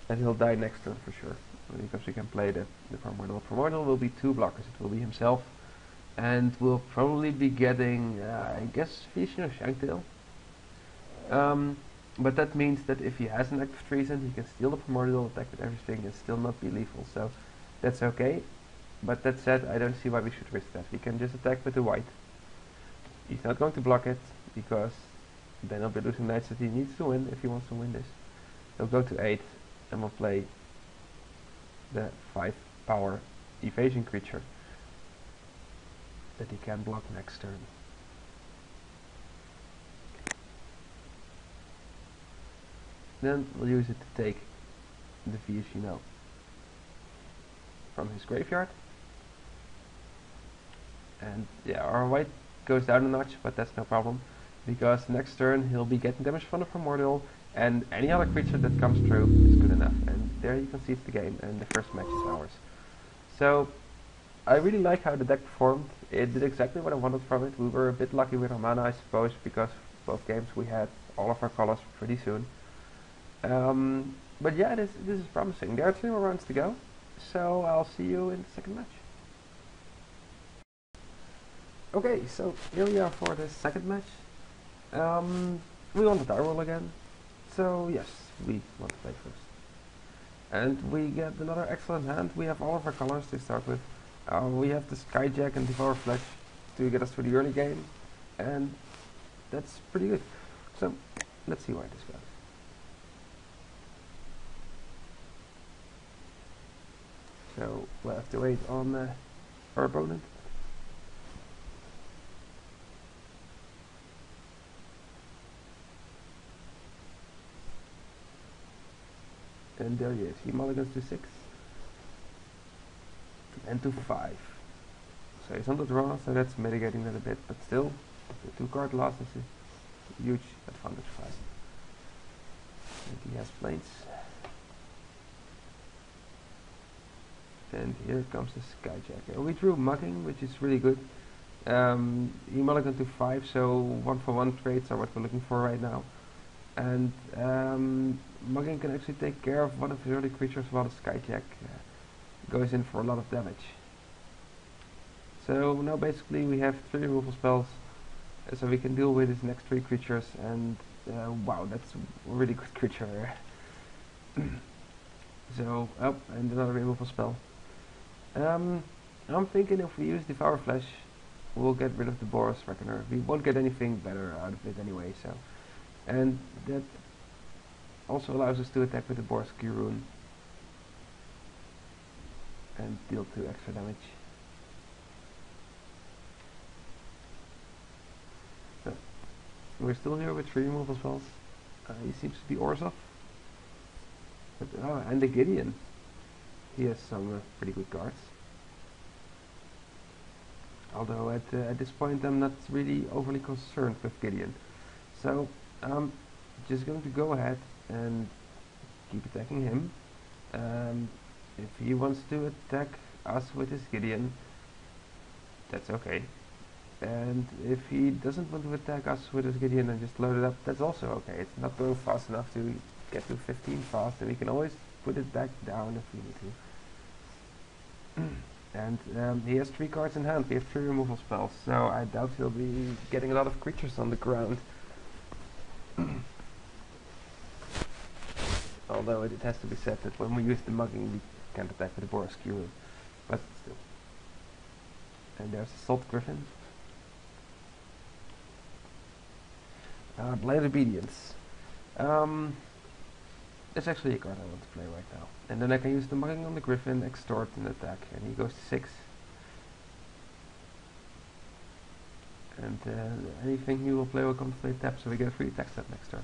and he'll die next turn for sure, because we can play the Primordial. Primordial will be 2 blockers. It will be himself, and we'll probably be getting, I guess, Vision or Shanktail. But that means that if he has an Act of Treason, he can steal the Primordial, attack with everything, and still not be lethal. So that's okay. But that said, I don't see why we should risk that. We can just attack with the white. He's not going to block it, because then he'll be losing knights that he needs to win if he wants to win this. He'll go to 8, and we'll play the 5 power evasion creature that he can block next turn. Then we'll use it to take the Vision from his graveyard. And yeah, our white goes down a notch, but that's no problem, because next turn he'll be getting damage from the Primordial, and any other creature that comes through is good enough. And there he concedes the game, and the first match is ours. So I really like how the deck performed. It did exactly what I wanted from it. We were a bit lucky with our mana, I suppose, because both games we had all of our colors pretty soon. But yeah, this is promising. There are 3 more rounds to go, so I'll see you in the second match. Okay, so here we are for the second match. We want the die roll again, so yes, we want to play first. And we get another excellent hand. We have all of our colors to start with. We have the Skyjack and Devour Flesh to get us through the early game, and that's pretty good. So let's see where this goes. So we'll have to wait on our opponent. And there he is. He mulligans to 6 and to 5. So he's on the draw, so that's mitigating that a bit, but still, the 2 card loss is a huge advantage for us. And he has planes. And here comes the Skyjack. We drew Mugging, which is really good. He mulliganed to 5, so 1-for-1 trades are what we're looking for right now. And Mugging can actually take care of one of his early creatures while the Skyjack goes in for a lot of damage. So now basically we have 3 removal spells, so we can deal with his next 3 creatures, and Wow, that's a really good creature. So, oh, and another removal spell. Um, I'm thinking if we use Devour Flesh, we'll get rid of the Boros Reckoner. We won't get anything better out of it anyway, so. And that also allows us to attack with the Boros Kirun and deal 2 extra damage. So, we're still here with 3 removal spells. He seems to be Orzhov. But, oh, and the Gideon. He has some pretty good cards. Although at this point I'm not really overly concerned with Gideon. So I'm just going to go ahead and keep attacking him. If he wants to attack us with his Gideon, that's okay. And if he doesn't want to attack us with his Gideon and just load it up, that's also okay. It's not going fast enough to get to 15 fast, and we can always put it back down if we need to. And he has 3 cards in hand. We have 3 removal spells, so I doubt he'll be getting a lot of creatures on the ground. Although it has to be said that when we use the mugging, we can't attack with the Boros Kirun. But still. And there's a Salt Griffin. Blind Obedience. It's actually a card I want to play right now. And then I can use the mugging on the Griffin, extort, and attack. And he goes to 6. And anything he will play will come to play tap, so we get a free attack step next turn.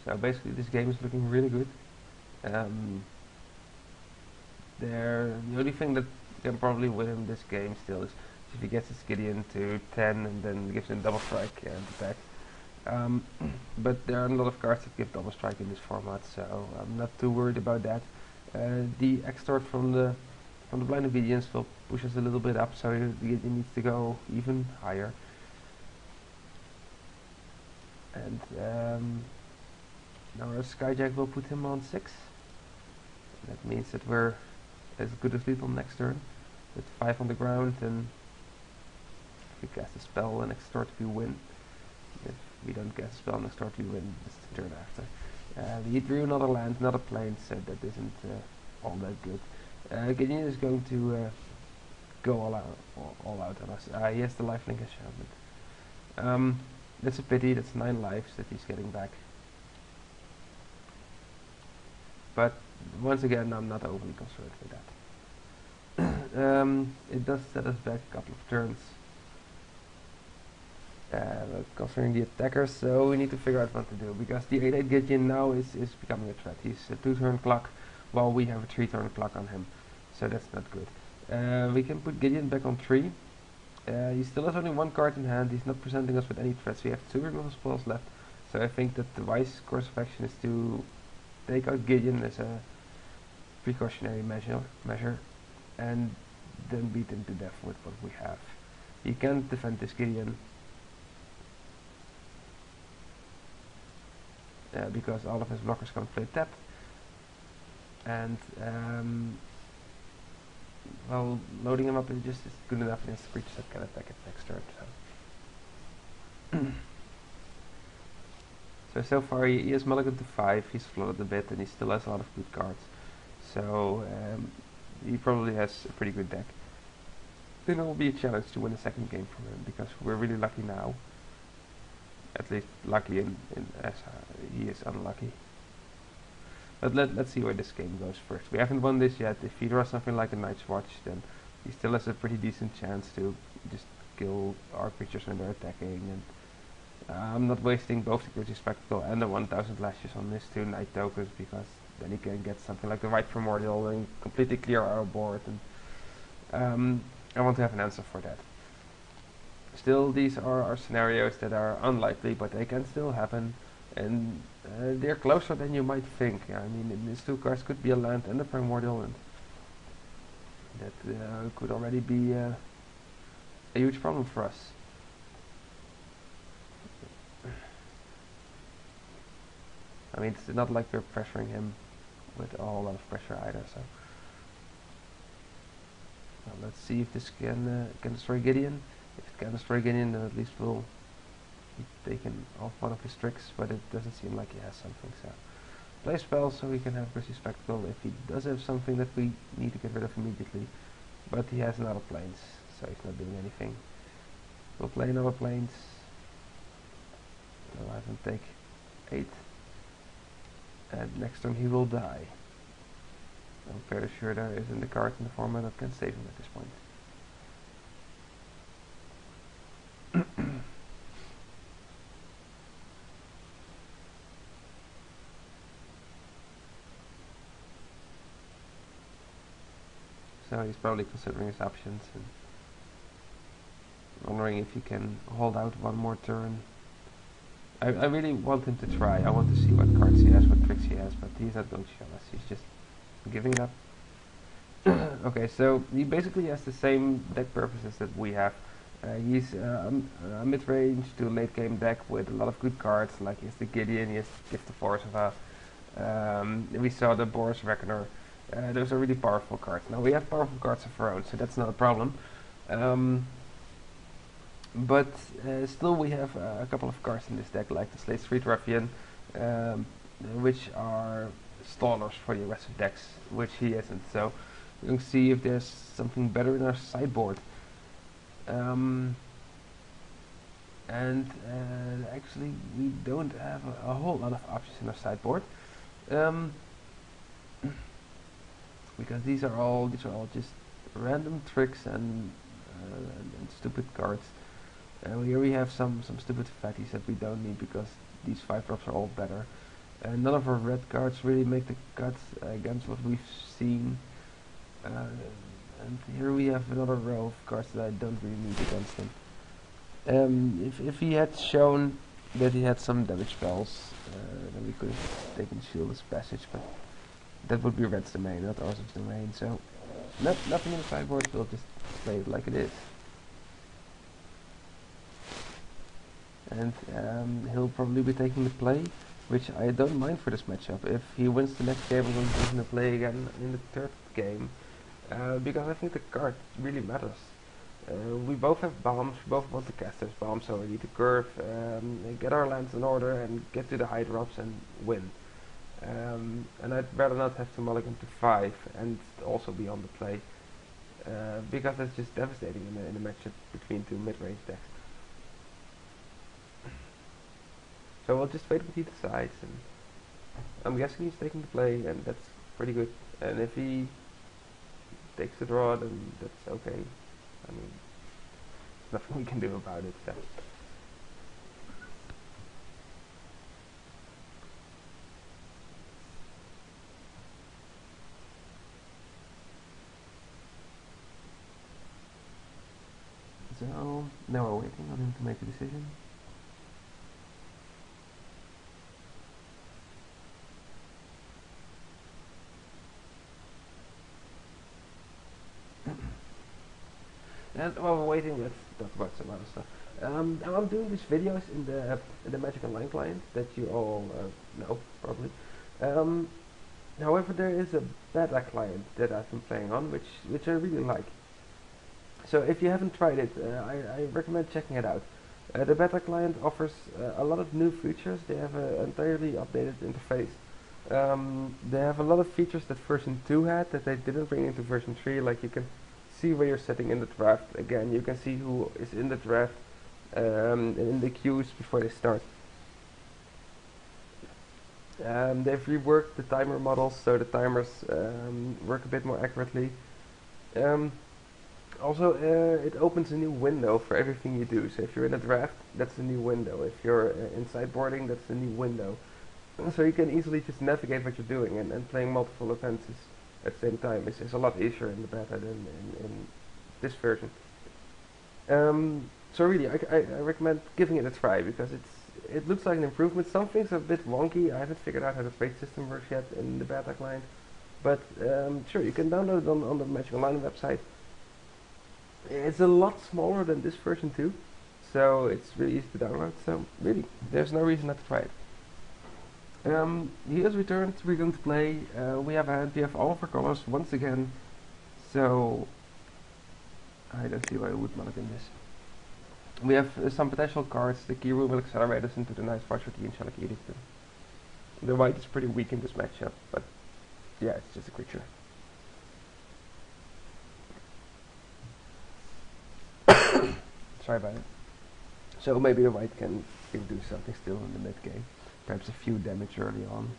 So basically this game is looking really good. The only thing that can probably win him this game still is if he gets his Gideon to 10 and then gives him double strike and attack. But there are a lot of cards that give double strike in this format, so I'm not too worried about that. The extort from the Blind Obedience will push us a little bit up, so he needs to go even higher. And now our Skyjack will put him on 6. That means that we're as good as lethal next turn, with 5 on the ground, and if we cast a spell and extort, we win. If we don't cast a spell and extort, we win. It's the turn after. He drew another land, another plane, so that isn't all that good. Gideon is going to go all out on us. He has the lifelink enchantment. That's a pity. That's 9 lives that he's getting back. But once again, I'm not overly concerned with that. It does set us back a couple of turns. Concerning the attackers, so we need to figure out what to do, because the 8/8 Gideon now is becoming a threat. He's a 2-turn clock, while we have a 3-turn clock on him, so that's not good. We can put Gideon back on 3. He still has only 1 card in hand. He's not presenting us with any threats. We have 2 removal spells left, so I think that the wise course of action is to take out Gideon as a precautionary measure, and then beat him to death with what we have. He can't defend this Gideon, because all of his blockers can't play tapped, and well, loading him up is just good enough against creatures that can attack it next turn. So far he has mulligan to 5, he's flooded a bit, and he still has a lot of good cards. So he probably has a pretty good deck. Then it will be a challenge to win a second game from him, because we're really lucky now. At least lucky as he is unlucky. But let's see where this game goes first. We haven't won this yet. If he draws something like a Night's Watch, then he still has a pretty decent chance to just kill our creatures when they're attacking. And I'm not wasting both the Crucial Spectacle and the 1000 Lashes on these 2 Night tokens, because then he can get something like the White Primordial and completely clear our board. And I want to have an answer for that. Still, these are scenarios that are unlikely, but they can still happen, and they're closer than you might think. I mean, these 2 cards could be a land and a Primordial, and that could already be a huge problem for us. I mean, it's not like we're pressuring him with a whole lot of pressure either, so Well, let's see if this can destroy Gideon. If it can destroy Gideon, then at least we'll be taken off one of his tricks, but it doesn't seem like he has something, so play spell so we can have Grisly Spectacle if he does have something that we need to get rid of immediately. But he has another planes, so he's not doing anything. We'll play another planes. We'll have him take 8. And next turn he will die. I'm fairly sure there isn't a card in the format that can save him at this point. So he's probably considering his options and wondering if he can hold out one more turn. I really want him to try. I want to see what cards he has, what tricks he has, but he's not going to show us. He's just giving it up. Okay, so he basically has the same deck purposes that we have. He's a mid-range to late-game deck with a lot of good cards, like he has the Gideon, he has Gift of Orzhova, we saw the Boris Reckoner. Those are really powerful cards. Now we have powerful cards of our own, so that's not a problem. But still we have a couple of cards in this deck, like the Slate Street Ruffian, which are stallers for the aggressive decks, which he isn't. So we're going to see if there's something better in our sideboard. Actually we don't have a whole lot of options in our sideboard. Because these are all just random tricks and stupid cards. Here we have some stupid fatties that we don't need because these 5-drops are all better. None of our red cards really make the cut against what we've seen. And here we have another row of cards that I don't really need against him. If he had shown that he had some damage spells, then we could have taken Shieldless Passage, but that would be Red's domain, not ours domain, so nothing in the sideboard, we'll just play it like it is. And he'll probably be taking the play, which I don't mind for this matchup. If he wins the next game, I'm going to give him the play again in the third game, because I think the card really matters. We both have bombs, we both want to cast those bombs, so we need to curve, get our lands in order, and get to the high drops and win. And I'd rather not have to mulligan to 5 and also be on the play, because that's just devastating in a matchup between two mid-range decks. So we'll just wait what he decides, and I'm guessing he's taking the play, and that's pretty good. And if he takes the draw, then that's okay. I mean, there's nothing we can do about it. So. So now we're waiting on him to make a decision. And while we're waiting, let's talk about some other stuff. I'm doing these videos in the Magic Online client that you all know probably. However, there is a beta client that I've been playing on, which I really like. So if you haven't tried it, I recommend checking it out. The beta client offers a lot of new features. They have an entirely updated interface. They have a lot of features that version 2 had that they didn't bring into version 3, like you can see where you're sitting in the draft. Again, you can see who is in the draft in the queues before they start. They've reworked the timer models so the timers work a bit more accurately. Also, it opens a new window for everything you do. So if you're in a draft, that's a new window. If you're in sideboarding, that's a new window. So you can easily just navigate what you're doing, and playing multiple events at the same time is a lot easier in the beta than in this version. So really, I recommend giving it a try, because it looks like an improvement. Some things are a bit wonky. I haven't figured out how the trade system works yet in the beta client, but sure, you can download it on the Magic Online website. It's a lot smaller than this version too, so it's really easy to download. So really, there's no reason not to try it. He has returned. We're going to play. We have all of our colors once again. So I don't see why I would not in this. We have some potential cards. The key rule will accelerate us into the nice parts with the Angelic Edict. The white is pretty weak in this matchup, but yeah, it's just a creature. Sorry about it. So maybe the white can do something still in the mid game. Perhaps a few damage early on.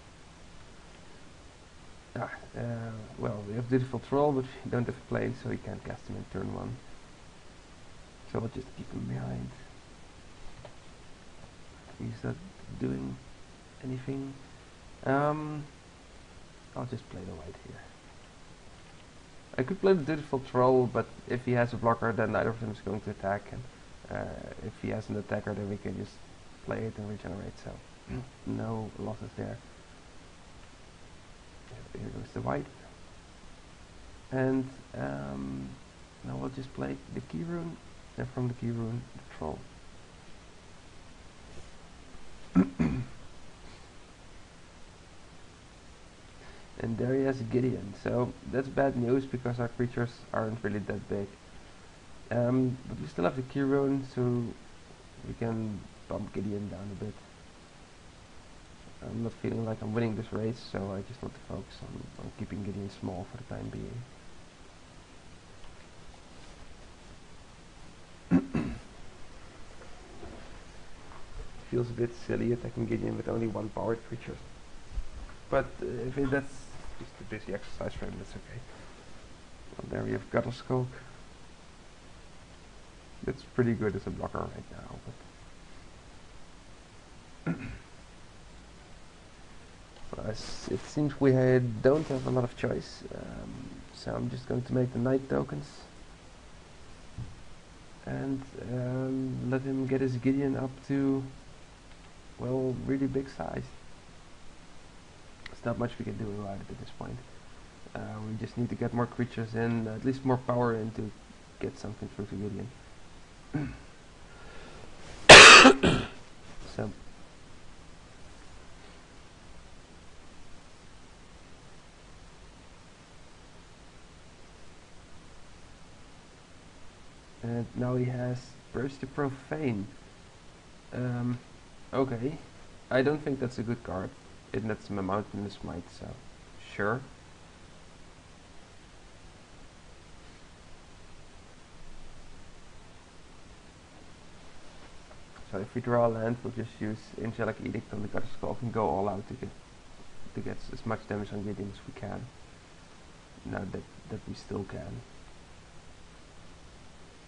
Well, we have Dutiful Troll, but we don't have a plane, so we can't cast him in turn 1. So we'll just keep him behind. He's not doing anything. I'll just play the white here. I could play the Dutiful Troll, but if he has a blocker, then neither of them is going to attack. And if he has an attacker, then we can just play it and regenerate. So no losses there. Here goes the white. And now we'll just play the key rune, and from the key rune, the troll. And there he has Gideon. So that's bad news because our creatures aren't really that big. But we still have the key rune, so we can bump Gideon down a bit. I'm not feeling like I'm winning this race, so I just want to focus on keeping Gideon small for the time being. Feels a bit silly attacking Gideon with only one powered creature. But if that's just a busy exercise for him, that's okay. Well, there we have Gatecrash. That's pretty good as a blocker right now. But it seems we don't have a lot of choice, so I'm just going to make the Knight tokens and let him get his Gideon up to, well, really big size. There's not much we can do about it at this point. We just need to get more creatures in, at least more power in to get something through to Gideon. So and now he has Burst to Profane. Okay, I don't think that's a good card. It nets him a Mountainous Might, so sure. So if we draw a land, we'll just use Angelic Edict on the Gatecrash and go all out to get as much damage on Gideon as we can. Now that we still can.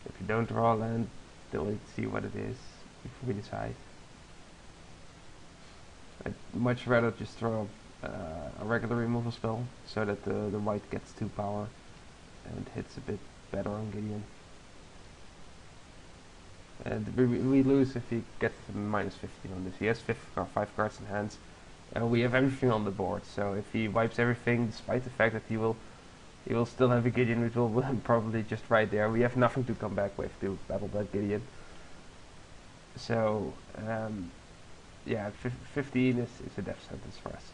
If you don't draw a land, then we'll see what it is before we decide. I'd much rather just throw a regular removal spell so that the white gets 2 power and hits a bit better on Gideon. And we lose if he gets minus 15 on this. He has 5 cards in hand, and we have everything on the board. So if he wipes everything, despite the fact that he will still have a Gideon, which will probably just right there. We have nothing to come back with to battle that Gideon. So yeah, 15 is a death sentence for us.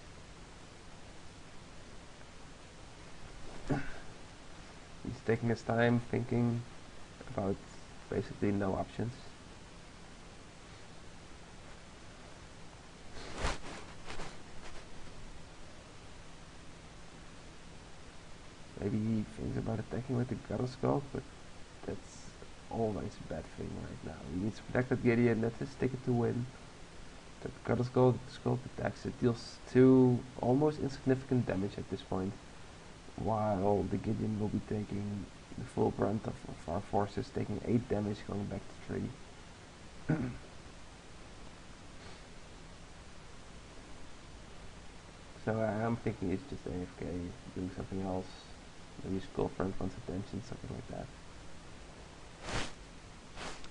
He's taking his time thinking about basically no options. Maybe he thinks about attacking with the Gatecrash, but that's always a bad thing right now. He needs to protect that Gideon, that's his ticket to win. That Gatecrash attacks, it deals 2 almost insignificant damage at this point, while the Gideon will be taking the full brunt of our forces, taking 8 damage, going back to 3. So I'm thinking it's just AFK, doing something else. Maybe Skullfront wants attention, something like that.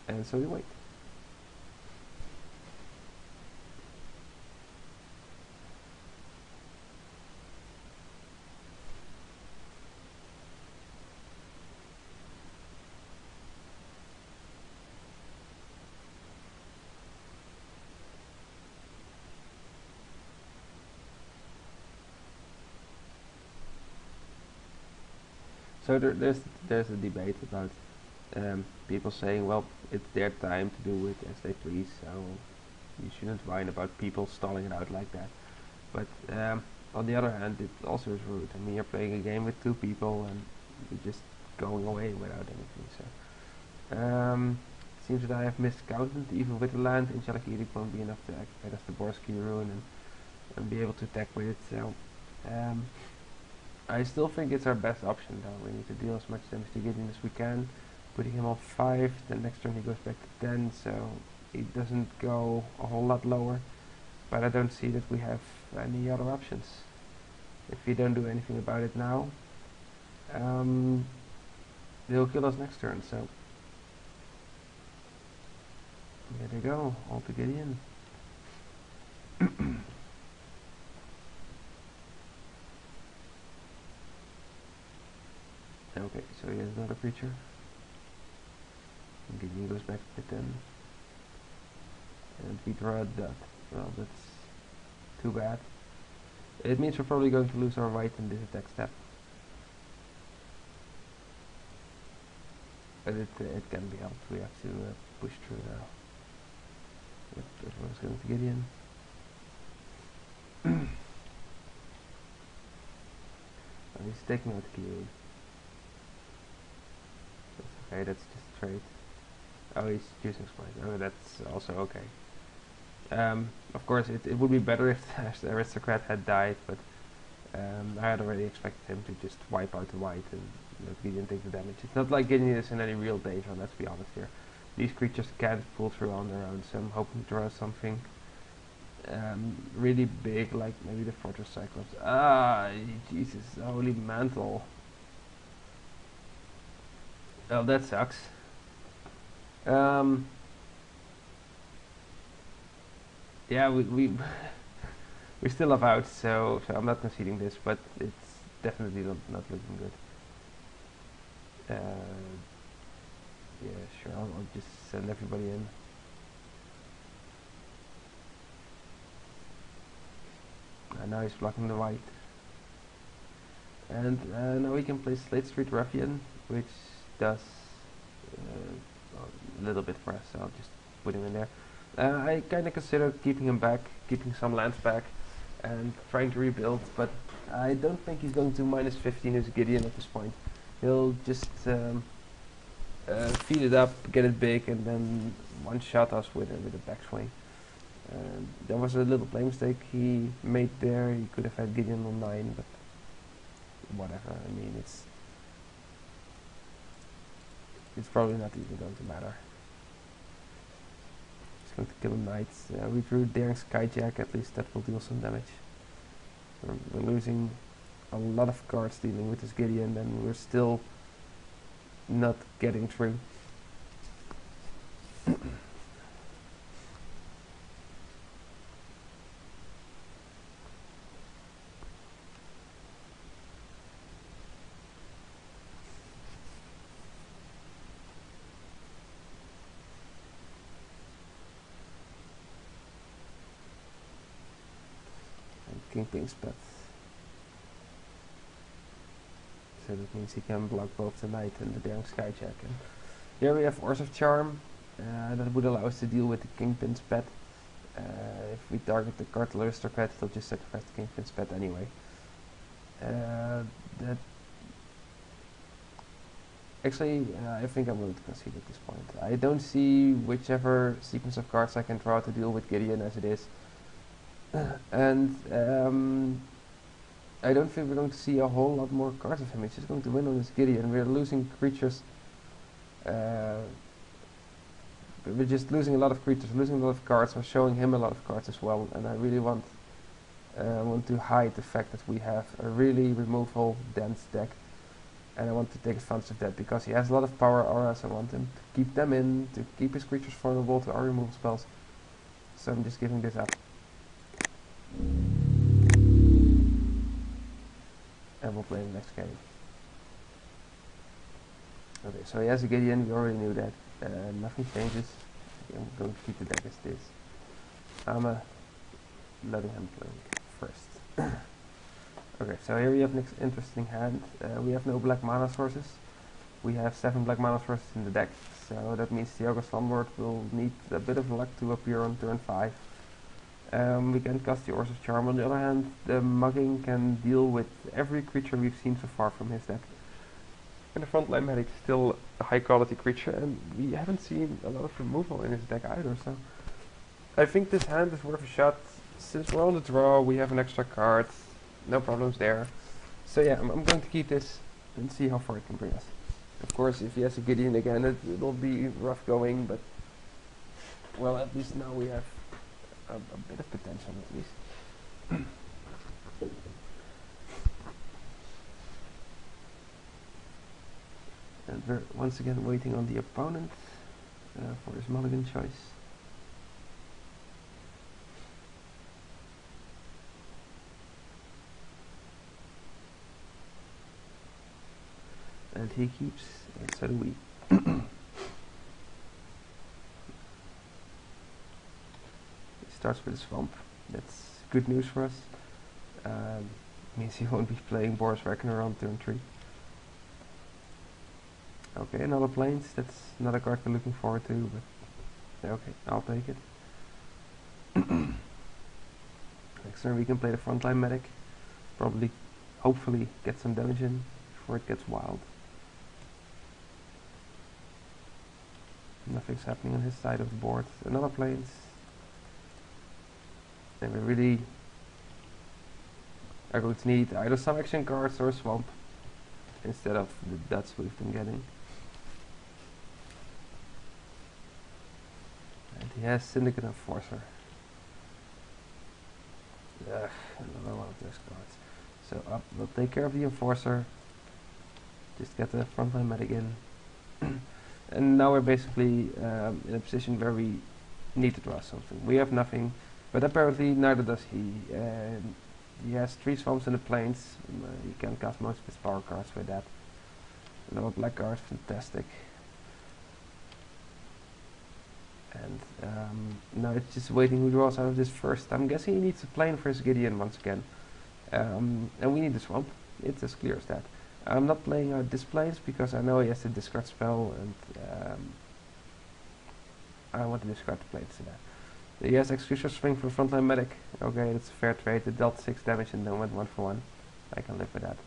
And so we wait. So there's a debate about People saying, well, it's their time to do it as they please, so you shouldn't whine about people stalling it out like that. But on the other hand, it also is rude. I mean, you're playing a game with two people and you're just going away without anything. So seems that I have miscounted. Even with the land, Angelic Edict won't be enough to activate as the Borsky rune and be able to attack with it. So I still think it's our best option though. We need to deal as much damage to Gideon as we can. Putting him on 5, then next turn he goes back to 10, so he doesn't go a whole lot lower. But I don't see that we have any other options. If we don't do anything about it now, they'll kill us next turn, so here they go, all to Gideon. Okay, so he has another creature. And Gideon goes back to 10. And we draw a dot. Well, that's too bad. It means we're probably going to lose our white in this attack step. But it can be helped. We have to push through now. Yep, everyone's going to Gideon. Oh, he's taking out the key. That's okay, that's just a trade. Oh, he's choosing Spite. Oh, that's also okay. Of course, it would be better if the aristocrat had died, but I had already expected him to just wipe out the white and let Gideon take the damage. It's not like Gideon is in any real danger, let's be honest here. These creatures can't pull through on their own, so I'm hoping to draw something really big, like maybe the Fortress Cyclops. Ah, Jesus, holy mantle. Well, that sucks. Yeah, we we still have out, so I'm not conceding this, but it's definitely not looking good. Yeah, sure, I'll just send everybody in. And now he's blocking the white. And now we can play Slate Street Ruffian, which does a little bit for us, so I'll just put him in there. I kind of consider keeping him back, keeping some lands back, and trying to rebuild, but I don't think he's going to minus 15 as Gideon at this point. He'll just feed it up, get it big, and then one-shot us with a backswing. There was a little play mistake he made there. He could have had Gideon on 9, but whatever. I mean, it's probably not even going to matter. He's going to kill a knight. We drew Daring Skyjack. At least that will deal some damage. We're losing a lot of cards dealing with this Gideon, and we're still not getting through. Kingpin's Pet. So that means he can block both the Knight and the Daring Skyjack. And here we have Force of Charm. That would allow us to deal with the Kingpin's Pet. If we target the card Aristocrat, he'll just sacrifice the Kingpin's Pet anyway. That actually, I think I'm going to concede at this point. I don't see whichever sequence of cards I can draw to deal with Gideon as it is. And I don't think we're going to see a whole lot more cards of him. He's just going to win on this Gideon. We're losing creatures. We're just losing a lot of creatures, losing a lot of cards. We're showing him a lot of cards as well. And I really want to hide the fact that we have a really removal dense deck. And I want to take advantage of that because he has a lot of power auras. I want him to keep them in, to keep his creatures vulnerable to our removal spells. So I'm just giving this up. And we'll play the next game. Okay, so he has a Gideon, we already knew that. Nothing changes. I'm going to keep the deck as this. I'm letting him play first. Okay, so here we have next interesting hand. We have no black mana sources. we have 7 black mana sources in the deck, so that means the August Slumlord will need a bit of luck to appear on turn 5. We can cast the Ores of Charm. On the other hand, the Mugging can deal with every creature we've seen so far from his deck. And the Frontline Medic is still a high quality creature, and we haven't seen a lot of removal in his deck either, so I think this hand is worth a shot. Since we're on the draw, we have an extra card, no problems there. So yeah, I'm going to keep this and see how far it can bring us. Of course, if he has a Gideon again, it'll be rough going, but well, at least now we have a bit of potential at least. And we're once again waiting on the opponent for his mulligan choice. And he keeps, and so do we. He starts with a swamp. That's good news for us. Means he won't be playing Boris Reckoner on turn 3. Okay, another plains. That's not a card we're looking forward to, but okay, I'll take it. Next turn we can play the Frontline Medic. Probably, hopefully, get some damage in before it gets wild. Nothing's happening on his side of the board. Another plains. And we really are going to need either some action cards or a swamp instead of the dots we've been getting. And he has Syndicate Enforcer. Ugh, another one of those cards. So we'll take care of the Enforcer. Just get the Frontline Medic in. And now we're basically in a position where we need to draw something. We have nothing, but apparently neither does he. He has 3 swamps in the plains. He can cast most of his power cards with that. Another black card, fantastic. And now it's just waiting who draws out of this first. I'm guessing he needs a plane for his Gideon once again. And we need a swamp. It's as clear as that. I'm not playing out this plains because I know he has to discard spell, and I want to discard the plains to that. He has Executioner Swing for Frontline Medic. Okay, that's a fair trade. It dealt 6 damage and then went 1 for 1. I can live with that.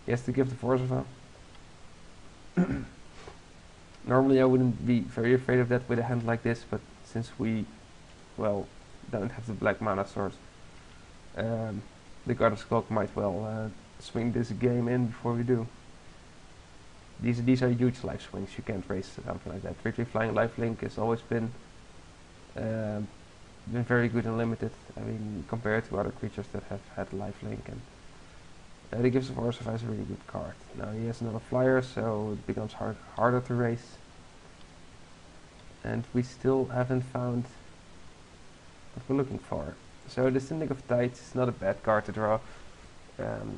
He has to give the Forza. Normally I wouldn't be very afraid of that with a hand like this, but since we, well, don't have the black mana source, the Goddess Clock might well swing this game in before we do. These are huge life swings. You can't raise something like that. 3/3 Flying Lifelink has always been very good and limited. I mean, compared to other creatures that have had lifelink, and he gives the Force of Ice a really good card. Now he has another flyer, so it becomes harder to race. And we still haven't found what we're looking for. So the Syndic of Tides is not a bad card to draw.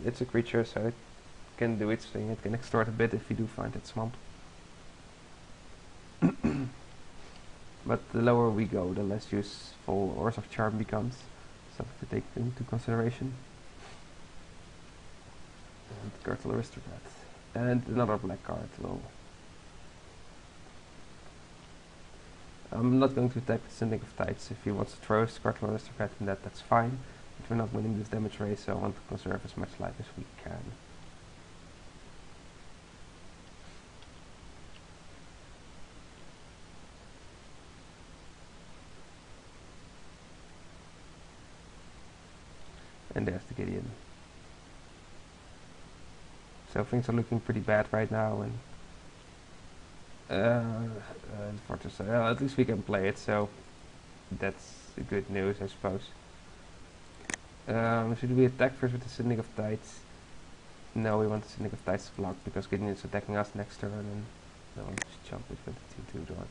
It's a creature, so it can do its thing. It can extort a bit if you do find that swamp. But the lower we go, the less useful Ores of Charm becomes. Something to take into consideration. And Kirtle Aristocrat. And another black card will... I'm not going to attack the Syndic of Tides. If he wants to throw Kirtle Aristocrat in that, that's fine. But we're not winning this damage race, so I want to conserve as much life as we can. And there's the Gideon. So things are looking pretty bad right now, and Fortress, at least we can play it, so that's good news, I suppose. Should we attack first with the Syndic of Tides? No, we want the Syndic of Tides to block because Gideon is attacking us next turn, and no, I'll just jump it with the 2/2 dark.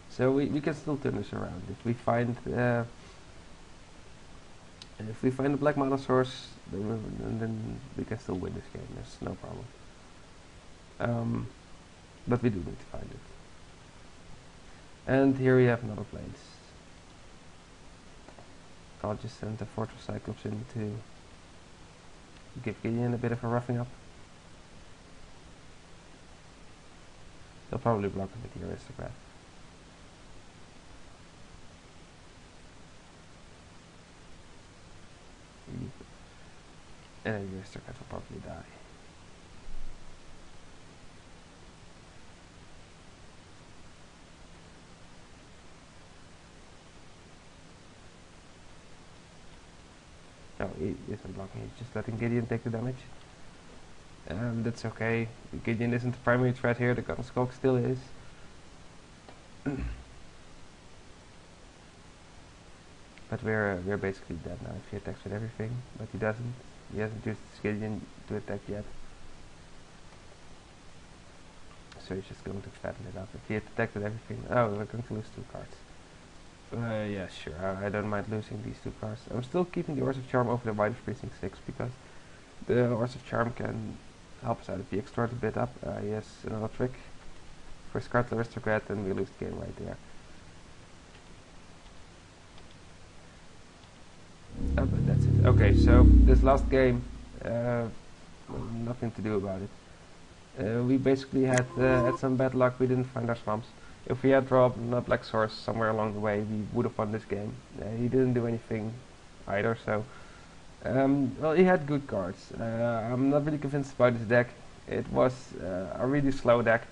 So we can still turn this around. If we find the black mana source, then we can still win this game. There's no problem. but we do need to find it. And here we have another place. I'll just send the Fortress Cyclops in to give Gideon a bit of a roughing up. They'll probably block him with the Aristocrat. And the Aristocrat will probably die. No, he isn't blocking, he's just letting Gideon take the damage. That's okay. Gideon isn't the primary threat here, the Gun Skulk still is. But we're basically dead now if he attacks with everything, but he doesn't. He hasn't used his Gideon to attack yet. So he's just going to fatten it up. If he had attacked with everything... Oh, we're going to lose 2 cards. Yeah, sure, I don't mind losing these 2 cards. I'm still keeping the Ores of Charm over the Wine of Precinct 6 because the Ores of Charm can help us out if he extorts a bit up. He has another trick for his card Aristocrat and we lose the game right there. But that's it. Okay, so this last game, nothing to do about it. We basically had some bad luck, we didn't find our swamps. If we had dropped a Black Source somewhere along the way, we would have won this game. He didn't do anything either, so... well, he had good cards. I'm not really convinced about his deck. It was a really slow deck.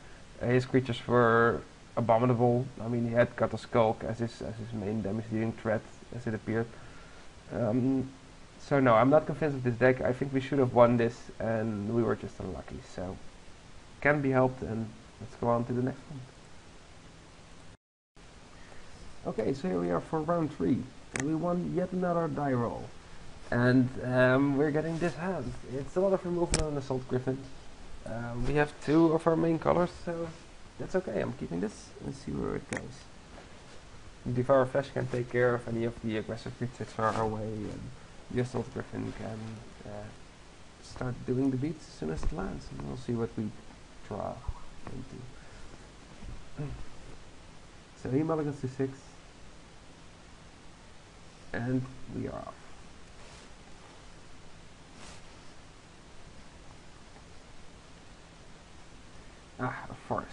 His creatures were abominable. I mean, he had Cut the Skulk as his main damage dealing threat, as it appeared. So no, I'm not convinced of this deck. I think we should have won this, and we were just unlucky. So, can be helped, and let's go on to the next one. Okay, so here we are for round 3, and we won yet another die roll. And we're getting this hand. It's a lot of removal on an Assault Griffin. We have 2 of our main colors, so that's okay. I'm keeping this and see where it goes. Devourer Flesh can take care of any of the aggressive creatures far away, and the Assault Griffin can start doing the beats as soon as it lands, and we'll see what we draw into. So he mulligans to 6. And we are off. Ah, a forest.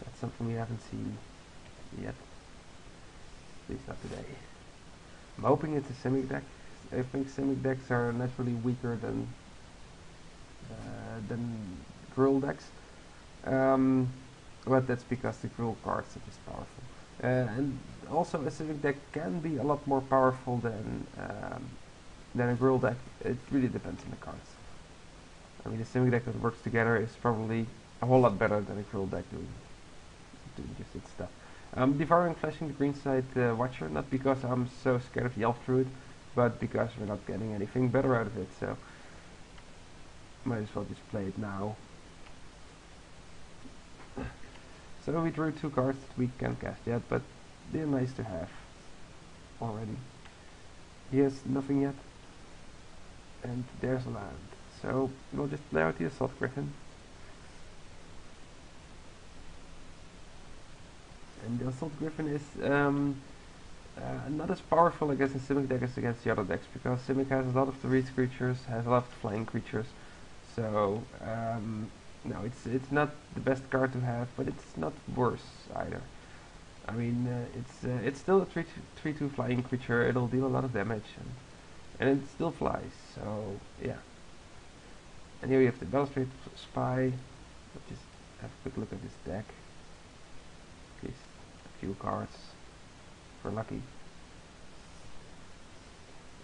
That's something we haven't seen yet. At least not today. I'm hoping it's a Simic deck. I think Simic decks are naturally weaker than Gruul decks. But that's because the Gruul cards are just powerful. And also a Simic deck can be a lot more powerful than a Gruul deck. It really depends on the cards. I mean, a Simic deck that works together is probably a whole lot better than a Gruul deck doing just its stuff. I'm devouring flashing the green side Watcher, not because I'm so scared of the Elf Druid, but because we're not getting anything better out of it, so might as well just play it now. So we drew 2 cards that we can't cast yet, but they're nice to have already. He has nothing yet, and there's a land. So we'll just play out the Assault Griffin. And the Assault Griffin is not as powerful against the Simic deck as against the other decks, because Simic has a lot of the reach creatures, has a lot of the flying creatures. So no, it's not the best card to have, but it's not worse either. I mean, it's still a 3/2 flying creature. It'll deal a lot of damage, and it still flies. So yeah. And here we have the Balustrade Spy. Let's just have a quick look at this deck. At least a few cards for lucky.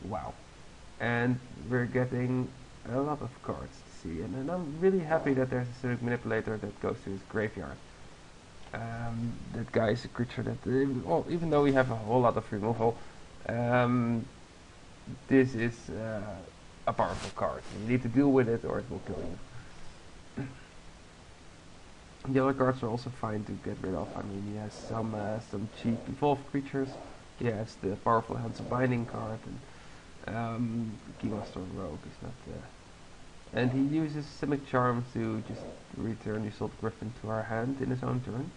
Wow. And we're getting a lot of cards to see, and I'm really happy that there's a Simic Manipulator that goes to his graveyard. That guy is a creature that, well, even though we have a whole lot of removal, this is a powerful card. You need to deal with it or it will kill you. The other cards are also fine to get rid of. I mean, he has some cheap evolved creatures. He has the powerful Hands of Binding card, and Keymaster Rogue is not And he uses Simic Charm to just return the Assault Griffin to our hand in his own turn.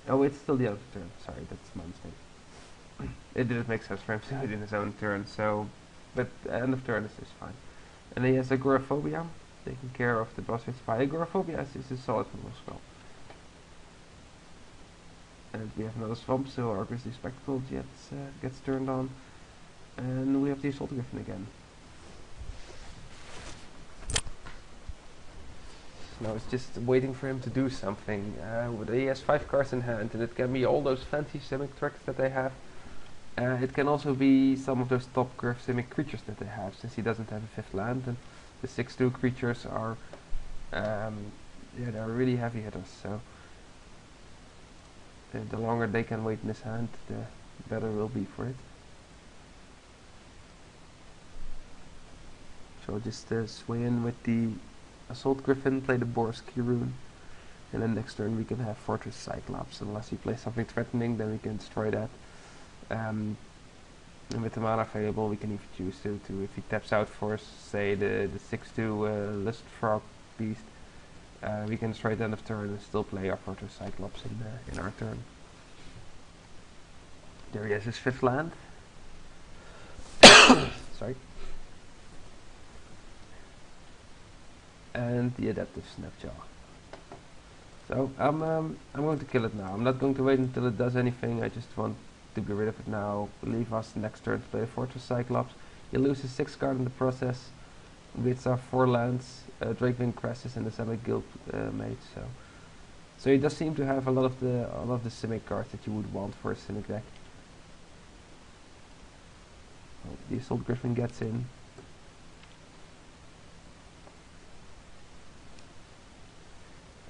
Oh, it's still the end of the turn. Sorry, that's my mistake. It didn't make sense for him to do it in his own turn, so... But end of turn is just fine. And he has Agoraphobia, taking care of the boss with Spy. Agoraphobia is a solid one as well. And we have another Swamp, so our Grizzly Spectacle gets turned on. And we have the Assault Griffin again. Now it's just waiting for him to do something. He has 5 cards in hand, and it can be all those fancy Simic tricks that they have. It can also be some of those top curve Simic creatures that they have, since he doesn't have a 5th land, and the 6/2 creatures are, they're really heavy hitters. So the longer they can wait in his hand, the better it will be for it. So I'll just sway in with the Assault Griffin, play the Boros Key Rune, and then next turn we can have Fortress Cyclops. Unless he plays something threatening, then we can destroy that. And with the mana available, we can even choose to if he taps out for, say, the 6/2 Lust Frog Beast, we can destroy at the end of turn and still play our Fortress Cyclops in our turn. There he has his 5th land. Sorry. And the Adaptive Snapjaw. So I'm going to kill it now. I'm not going to wait until it does anything. I just want to get rid of it now. Leave us next turn to play Fortress Cyclops. He loses 6 cards in the process. With our 4 lands, Drakewing Crassus and the Simic Guild mate. So he does seem to have a lot of the Simic cards that you would want for a Simic deck. Well, the Assault Griffin gets in.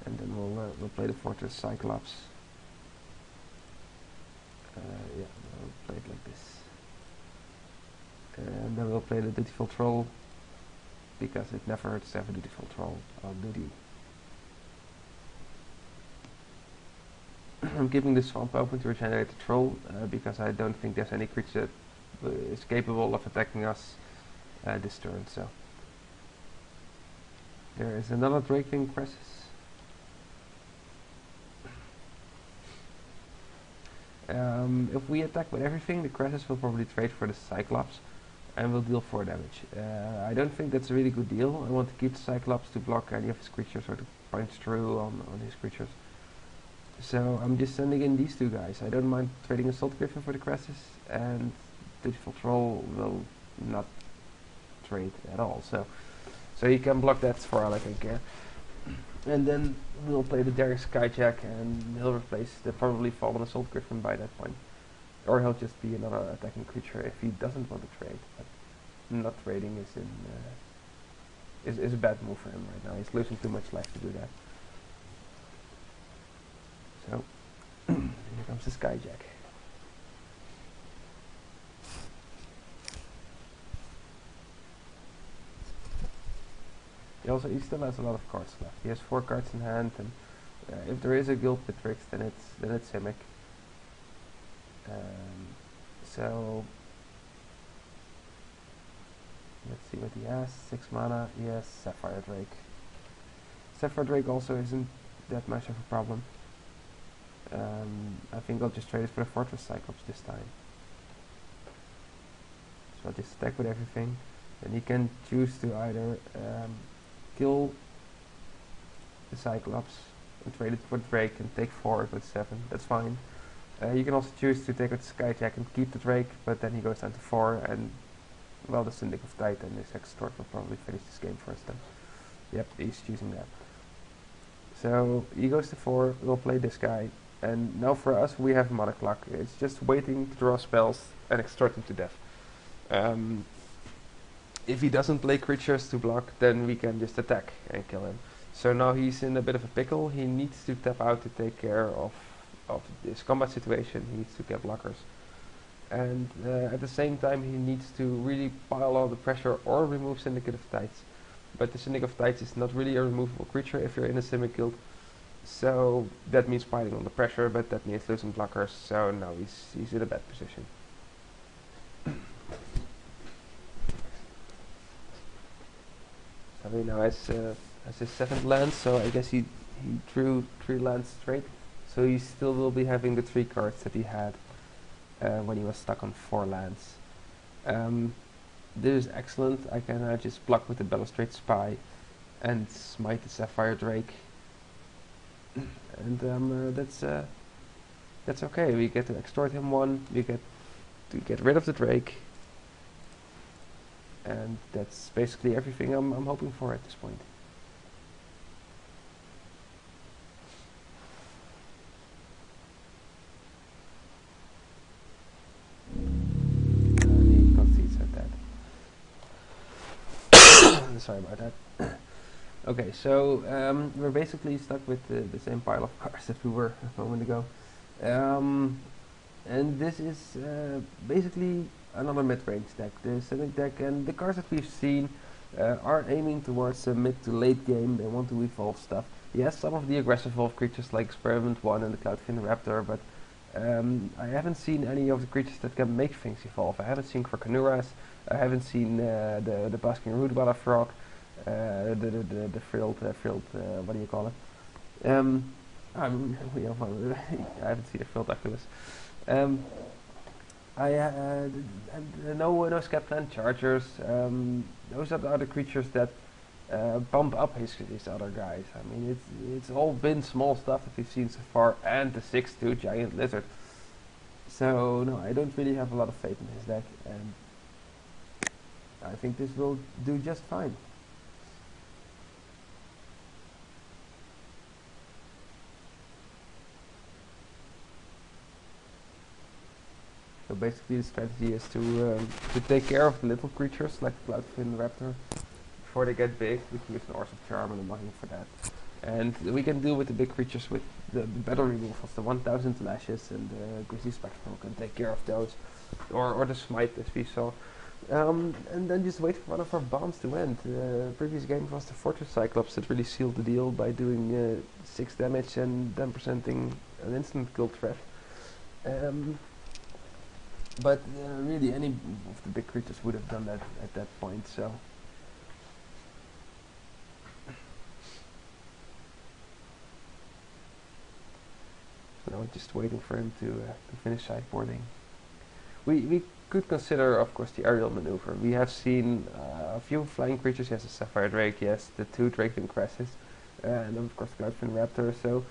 And then we'll play the Fortress Cyclops. Yeah, we'll play it like this. And then we'll play the Dutiful Troll, because it never hurts to have a Dutiful Troll on duty. I'm keeping the Swamp open to regenerate the Troll, because I don't think there's any creature that is capable of attacking us this turn. So there is another Drakewing Crassus. If we attack with everything, the Crassus will probably trade for the Cyclops and will deal 4 damage. I don't think that's a really good deal. I want to keep the Cyclops to block any of his creatures or to punch through on his creatures. So I'm just sending in these 2 guys. I don't mind trading Assault Griffin for the Crassus, and Dutiful Troll will not trade at all. So he can block that for all I can care. And then we'll play the Daring Skyjack, and he'll replace the probably fallen Assault Griffin by that point. Or he'll just be another attacking creature if he doesn't want to trade. But not trading is a bad move for him right now. He's losing too much life to do that. So here comes the Skyjack. He still has a lot of cards left. He has 4 cards in hand, and if there is a Guild with tricks, then it's Simic. So let's see what he has. 6 mana. He has Sapphire Drake. Sapphire Drake also isn't that much of a problem. I think I'll just trade it for the Fortress Cyclops this time. So I'll just attack with everything, and he can choose to either kill the Cyclops and trade it for Drake and take 4 with 7. That's fine. You can also choose to take out the Skyjack and keep the Drake, but then he goes down to 4, and well, the Syndic of Titan, this Extort, will probably finish this game for us then. Yep, he's choosing that. So he goes to 4, we'll play this guy, and now for us we have Mother Clock. It's just waiting to draw spells and extort him to death. If he doesn't play creatures to block, then we can just attack and kill him. So now he's in a bit of a pickle. He needs to tap out to take care of this combat situation. He needs to get blockers. And at the same time he needs to really pile all the pressure or remove Syndicate of Tides. But the Syndicate of Tides is not really a removable creature if you're in a Simic guild. So that means piling on the pressure, but that means losing blockers. So now he's in a bad position. So I mean, now has his 7th land, so I guess he drew 3 lands straight. So he still will be having the 3 cards that he had when he was stuck on 4 lands. This is excellent. I can just block with the Balustrade Spy and smite the Sapphire Drake, and that's okay. We get to extort him 1. We get to get rid of the Drake, and that's basically everything I'm hoping for at this point. He concedes at that. Sorry about that. Okay, so we're basically stuck with the same pile of cards that we were a moment ago. And this is basically another mid-range deck. The Simic deck, and the cards that we've seen are aiming towards a mid to late game. They want to evolve stuff. Yes, some of the aggressive evolve creatures like Experiment 1 and the Cloudfin Raptor, but I haven't seen any of the creatures that can make things evolve. I haven't seen Crocanuras, I haven't seen the Basking Rootwalla Frog, the frilled, what do you call it? I haven't seen a frilled Oculus. No Scatland Chargers. Those are the other creatures that bump up his other guys. I mean, it's all been small stuff that we've seen so far, and the 6/2 Giant Lizard. So no, I don't really have a lot of faith in his deck, and I think this will do just fine. So basically the strategy is to take care of the little creatures like the Cloudfin Raptor before they get big. We can use an Orse of Charm and a Mugging for that. And we can deal with the big creatures with the battle removals, the 1000 Lashes, and the Grizzly Spectral can take care of those. Or the Smite, as we saw. And then just wait for one of our bombs to end. Previous game was the Fortress Cyclops that really sealed the deal by doing 6 damage and then presenting an instant kill threat. But really any of the big creatures would have done that at that point, so... So now we're just waiting for him to finish sideboarding. We could consider, of course, the aerial maneuver. We have seen a few flying creatures. Yes, the Sapphire Drake, yes, the 2 Drakewing Crashes, and of course the Cloudfin Raptor. So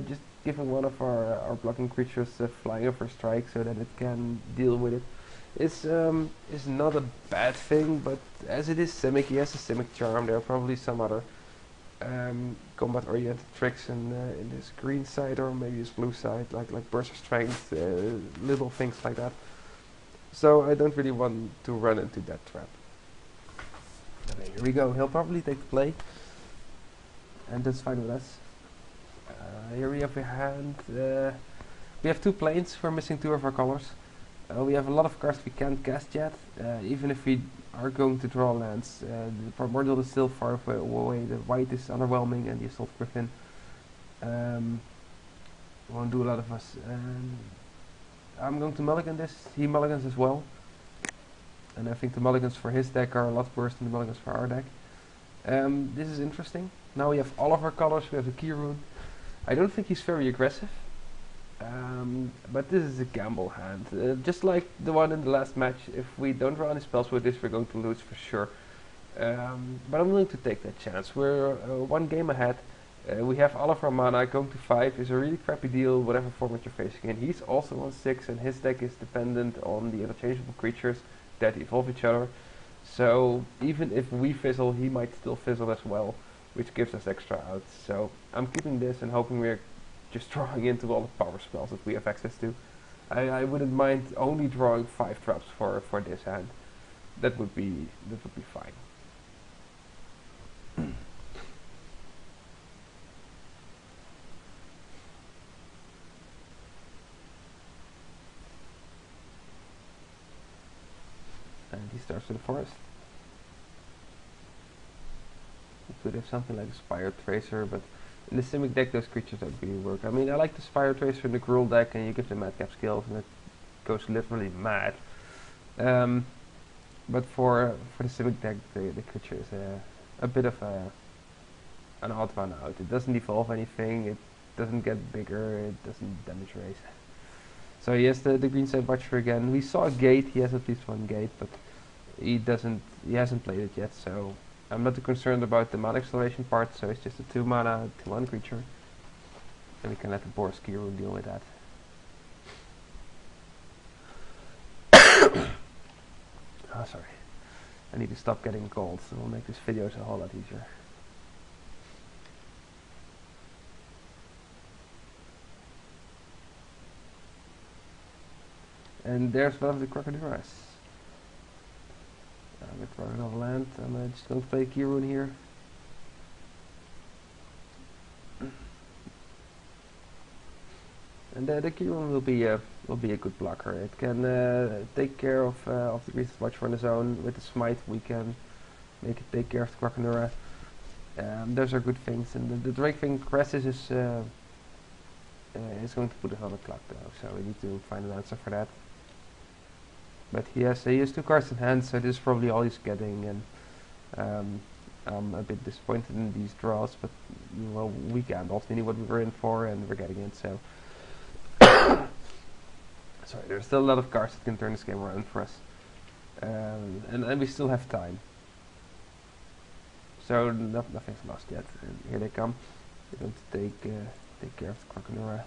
just giving one of our blocking creatures flying over strike so that it can deal with it is not a bad thing, but as it is Simic, he has a Simic Charm. There are probably some other combat-oriented tricks in this green side or maybe this blue side, like Burst of Strength, little things like that. So I don't really want to run into that trap. Okay, here we go. He'll probably take the play, and that's fine with us. Here we have a hand. We have 2 planes. We're missing 2 of our colors. We have a lot of cards we can't cast yet. Even if we are going to draw lands, the Primordial is still far away. The white is underwhelming, and the Assault Griffin won't do a lot of us. I'm going to mulligan this. He mulligans as well, and I think the mulligans for his deck are a lot worse than the mulligans for our deck. This is interesting. Now we have all of our colors. We have the Key Rune. I don't think he's very aggressive, but this is a gamble hand. Just like the one in the last match, if we don't draw any spells with this, we're going to lose for sure. But I'm willing to take that chance. We're 1 game ahead. We have all of our mana. Going to 5 is a really crappy deal, whatever format you're facing in. He's also on 6, and his deck is dependent on the interchangeable creatures that evolve each other. So even if we fizzle, he might still fizzle as well, which gives us extra outs. So I'm keeping this and hoping we're just drawing into all the power spells that we have access to. I wouldn't mind only drawing 5 traps for this hand. That would be fine. And he starts with the forest. It could have something like a Spire Tracer, but in the Simic deck those creatures don't really work. I mean, I like the Spire Tracer in the Gruul deck, and you give them Madcap skills and it goes literally mad. But for the Simic deck, the creature a bit of an odd one out. It doesn't evolve anything, it doesn't get bigger, it doesn't damage race. So he has the green side watcher again. We saw a gate, he has at least one gate, but he hasn't played it yet, so I'm not too concerned about the mana acceleration part, so it's just a 2 mana, 2/1 creature. And we can let the Boros Kiru deal with that. Oh, sorry. I need to stop getting cold, so it'll make this video a whole lot easier. And there's one of the Crocodiles. With Crocodile land, I'm just going to play Kirun here. And the Kirun will be a good blocker. It can take care of the Green Watcher on his own. With the Smite, we can make it take care of the Crocodile. Those are good things. And the Drakewing Crescent is going to put us on the clock though, so we need to find an answer for that. But he has 2 cards in hand, so this is probably all he's getting, and I'm a bit disappointed in these draws, but well, we gambled. We knew what we were in for, and we're getting it, so... Sorry, there's still a lot of cards that can turn this game around for us. And we still have time. So nothing's lost yet, and here they come. They're going to take care of the Crocodile.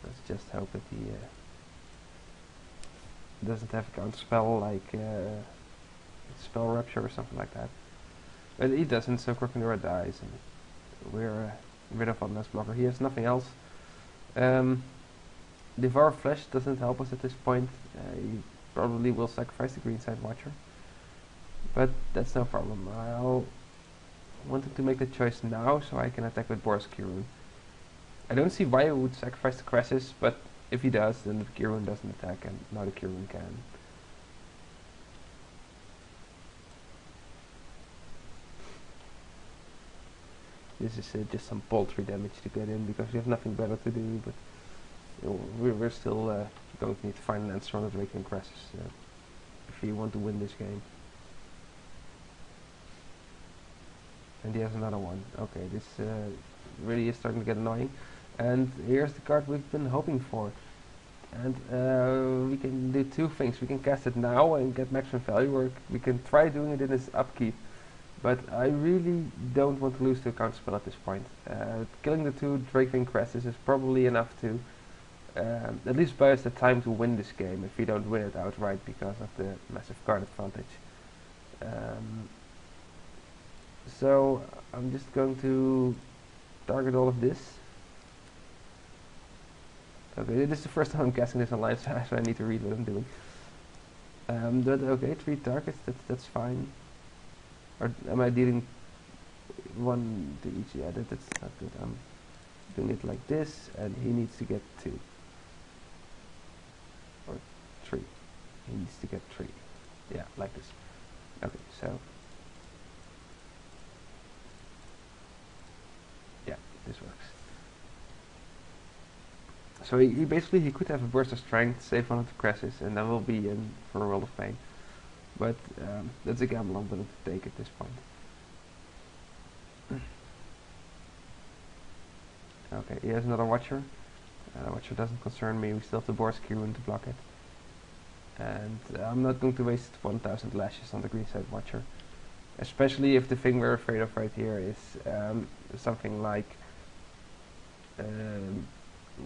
Let's just hope that he doesn't have a counter spell like Spell Rupture or something like that. But he doesn't, so Crocodile dies, and we're rid of one less blocker. He has nothing else. Devour Flesh doesn't help us at this point. He probably will sacrifice the green side watcher, but that's no problem. I'll wanted to make the choice now so I can attack with Boros Kirun. I don't see why he would sacrifice the Cresses, but if he does, then the Kirun doesn't attack, and now the Kirun can. This is just some poultry damage to get in, because we have nothing better to do, but you know, we're still going to need to find an answer on the Drakewing Cresses if we want to win this game. And he has another one. Okay, this really is starting to get annoying. And here's the card we've been hoping for. And we can do 2 things. We can cast it now and get maximum value, or we can try doing it in his upkeep. But I really don't want to lose to a counterspell at this point. Killing the 2 Drakewing Cresses is probably enough to at least buy us the time to win this game if we don't win it outright because of the massive card advantage. So I'm just going to target all of this. Okay, this is the first time I'm casting this online, so I need to read what I'm doing. But okay, 3 targets, that's fine. Or am I dealing 1 to each? Yeah, that's not good. I'm doing it like this, and he needs to get 2. Or 3. He needs to get 3. Yeah, like this. Okay, so... yeah, this works. So he basically could have a burst of strength, save one of the Cresses, and then we'll be in for a world of pain. But that's a gamble I'm willing to take at this point. Okay, he has another Watcher. The Watcher doesn't concern me, we still have the Boros Kirun to block it. And I'm not going to waste 1000 lashes on the green side Watcher. Especially if the thing we're afraid of right here is something like,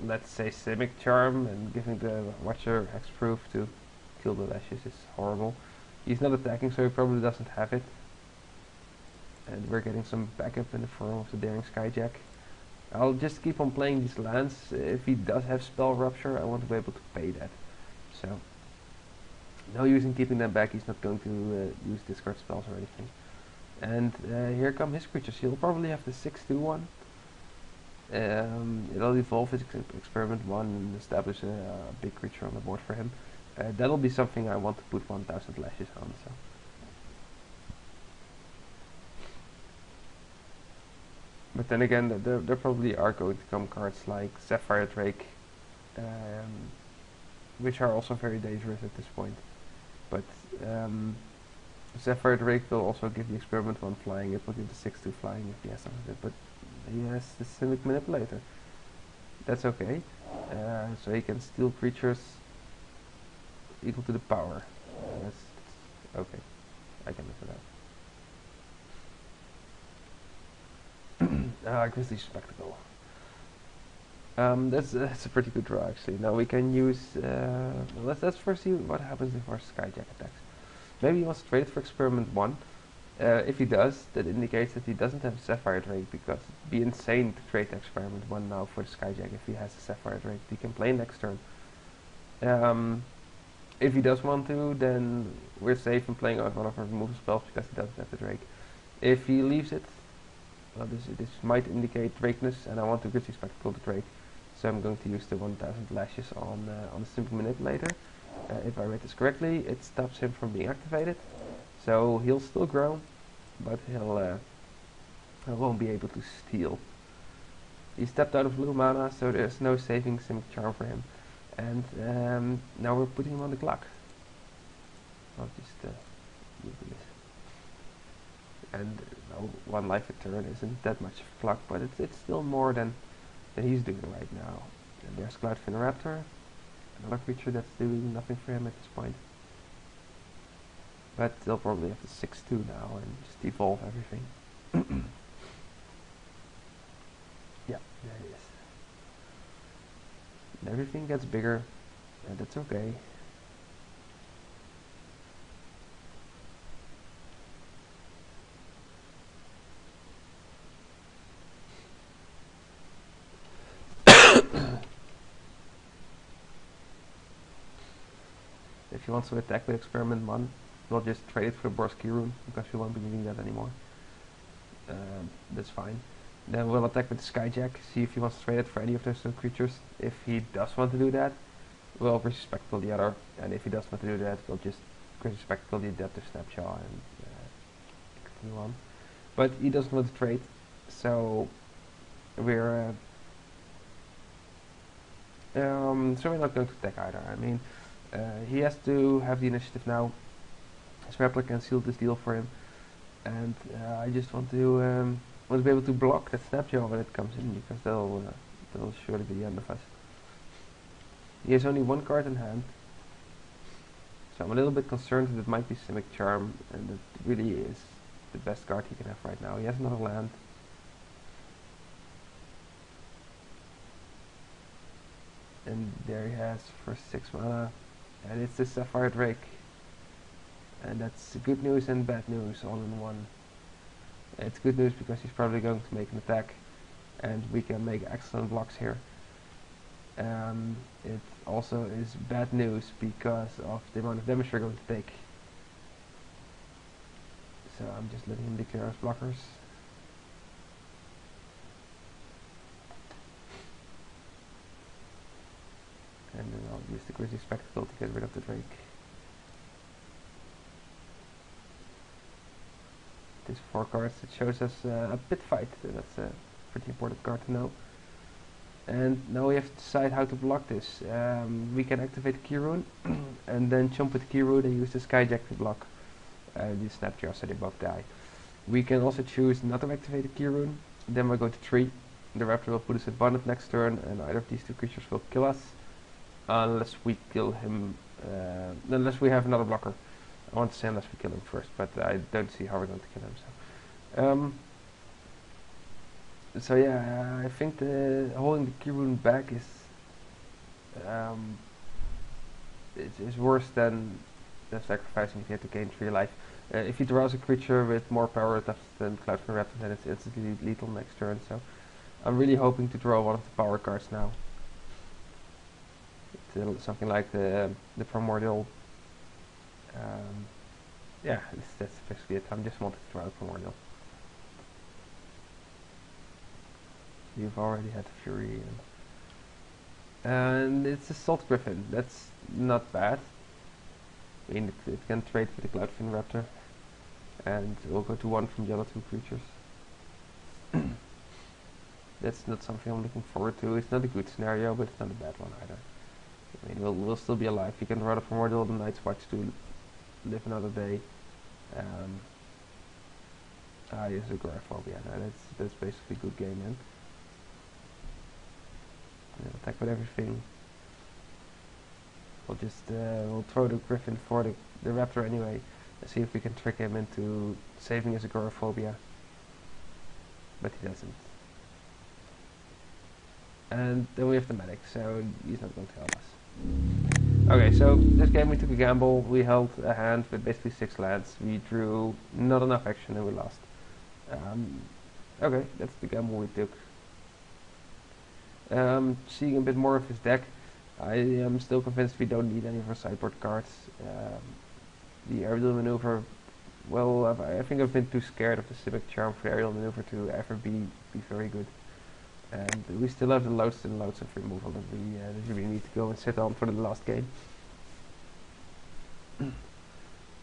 let's say, Simic Charm, and giving the Watcher hexproof to kill the lashes is horrible. He's not attacking, so he probably doesn't have it. And we're getting some backup in the form of the Daring Skyjack. I'll just keep on playing these lands. If he does have Spell Rupture, I want to be able to pay that. So, no use in keeping them back. He's not going to use discard spells or anything. And here come his creatures. He'll probably have the 6/2 one. It'll evolve his Experiment 1 and establish a big creature on the board for him. That'll be something I want to put 1000 lashes on. So. But then again, there probably are going to come cards like Sapphire Drake, um, which are also very dangerous at this point. But Sapphire Drake will also give the Experiment 1 flying, it will give the 6-2 flying if he has some of it, but he has the Simic Manipulator. That's okay. So he can steal creatures equal to the power. That's okay. I can live with that. Grizzly Spectacle. That's a pretty good draw actually. Now we can use. Let's first see what happens if our Skyjack attacks. Maybe he wants to trade it for Experiment 1. If he does, that indicates that he doesn't have a Sapphire Drake, because it'd be insane to trade Experiment 1 now for the Skyjack if he has a Sapphire Drake. He can play next turn. If he does want to, then we're safe in playing out one of our removal spells because he doesn't have the Drake. If he leaves it, well, this might indicate Drakeness, and I want to Grizzly Spectacle the Drake, so I'm going to use the 1000 lashes on the Simple Manipulator. If I read this correctly, it stops him from being activated, so he'll still grow, but he won't be able to steal. He stepped out of blue mana, so there's no saving Simic Charm for him. And now we're putting him on the clock. I'll just move this. And one life a turn isn't that much of a clock, but it's still more than he's doing right now. And there's Cloudfin Raptor, another creature that's doing nothing for him at this point. But they'll probably have the 6-2 now and just evolve everything. Yeah, there it is. And everything gets bigger, and that's okay. If he wants to attack with Experiment 1, we'll just trade it for Boros Rune, because we won't be needing that anymore. That's fine. Then we'll attack with the Skyjack, see if he wants to trade it for any of those two creatures. If he does want to do that, we'll Grizzly Spectacle the other, and if he does want to do that, we'll just Grizzly Spectacle the Adaptive Snapshot and continue on. But he doesn't want to trade, so we're not going to attack either. I mean, he has to have the initiative now. His Rappler can seal this deal for him, and I just want to be able to block that Snapjaw when it comes in, because that'll surely be the end of us. He has only one card in hand, so I'm a little bit concerned that it might be Simic Charm, and it really is the best card he can have right now. He has another land. And there he has for 6 mana, and it's the Sapphire Drake. And that's good news and bad news all in one. It's good news because he's probably going to make an attack, and we can make excellent blocks here. It also is bad news because of the amount of damage we're going to take. So I'm just letting him declare his blockers. And then I'll use the Grizzly Spectacle to get rid of the Drake. This 4 cards, it shows us a pit fight, so that's a pretty important card to know. And now we have to decide how to block this. We can activate the Key Rune and then jump with the Key Rune and use the Skyjack to block the Snapjaw so they both die. We can also choose not to activate the Key Rune, then we'll go to 3. The Raptor will put us at 1 next turn, and either of these two creatures will kill us unless we kill him, unless we have another blocker. I want to say unless we kill him first, but I don't see how we're going to kill him. So yeah, I think holding the Key Rune back is worse than sacrificing if you have to gain 3 life. If he draws a creature with more power than Cloudfin Raptor, then it's instantly lethal next turn. So I'm really hoping to draw one of the power cards now. Something like the Primordial. Yeah, that's basically it. I just wanted to draw the Primordial. You've already had the Fury, and it's a Salt Griffin. That's not bad. I mean, it can trade with the Cloudfin Raptor, and we'll go to 1 from the other 2 creatures. That's not something I'm looking forward to. It's not a good scenario, but it's not a bad one either. I mean, we'll still be alive. You can rather Primordial the Night's Watch to live another day. Yes, Agoraphobia. No, that's basically good game, man. Attack with everything. We'll throw the Griffin for the Raptor anyway, and see if we can trick him into saving his Agoraphobia. But he doesn't. And then we have the medic, so he's not going to help us. Okay, so this game we took a gamble. We held a hand with basically 6 lands. We drew not enough action and we lost. Okay, that's the gamble we took. Seeing a bit more of his deck, I am still convinced we don't need any of our sideboard cards. The aerial maneuver, well, I think I've been too scared of the Simic Charm for the aerial maneuver to ever be very good. And we still have the loads and loads of removal that we really need to go and sit on for the last game.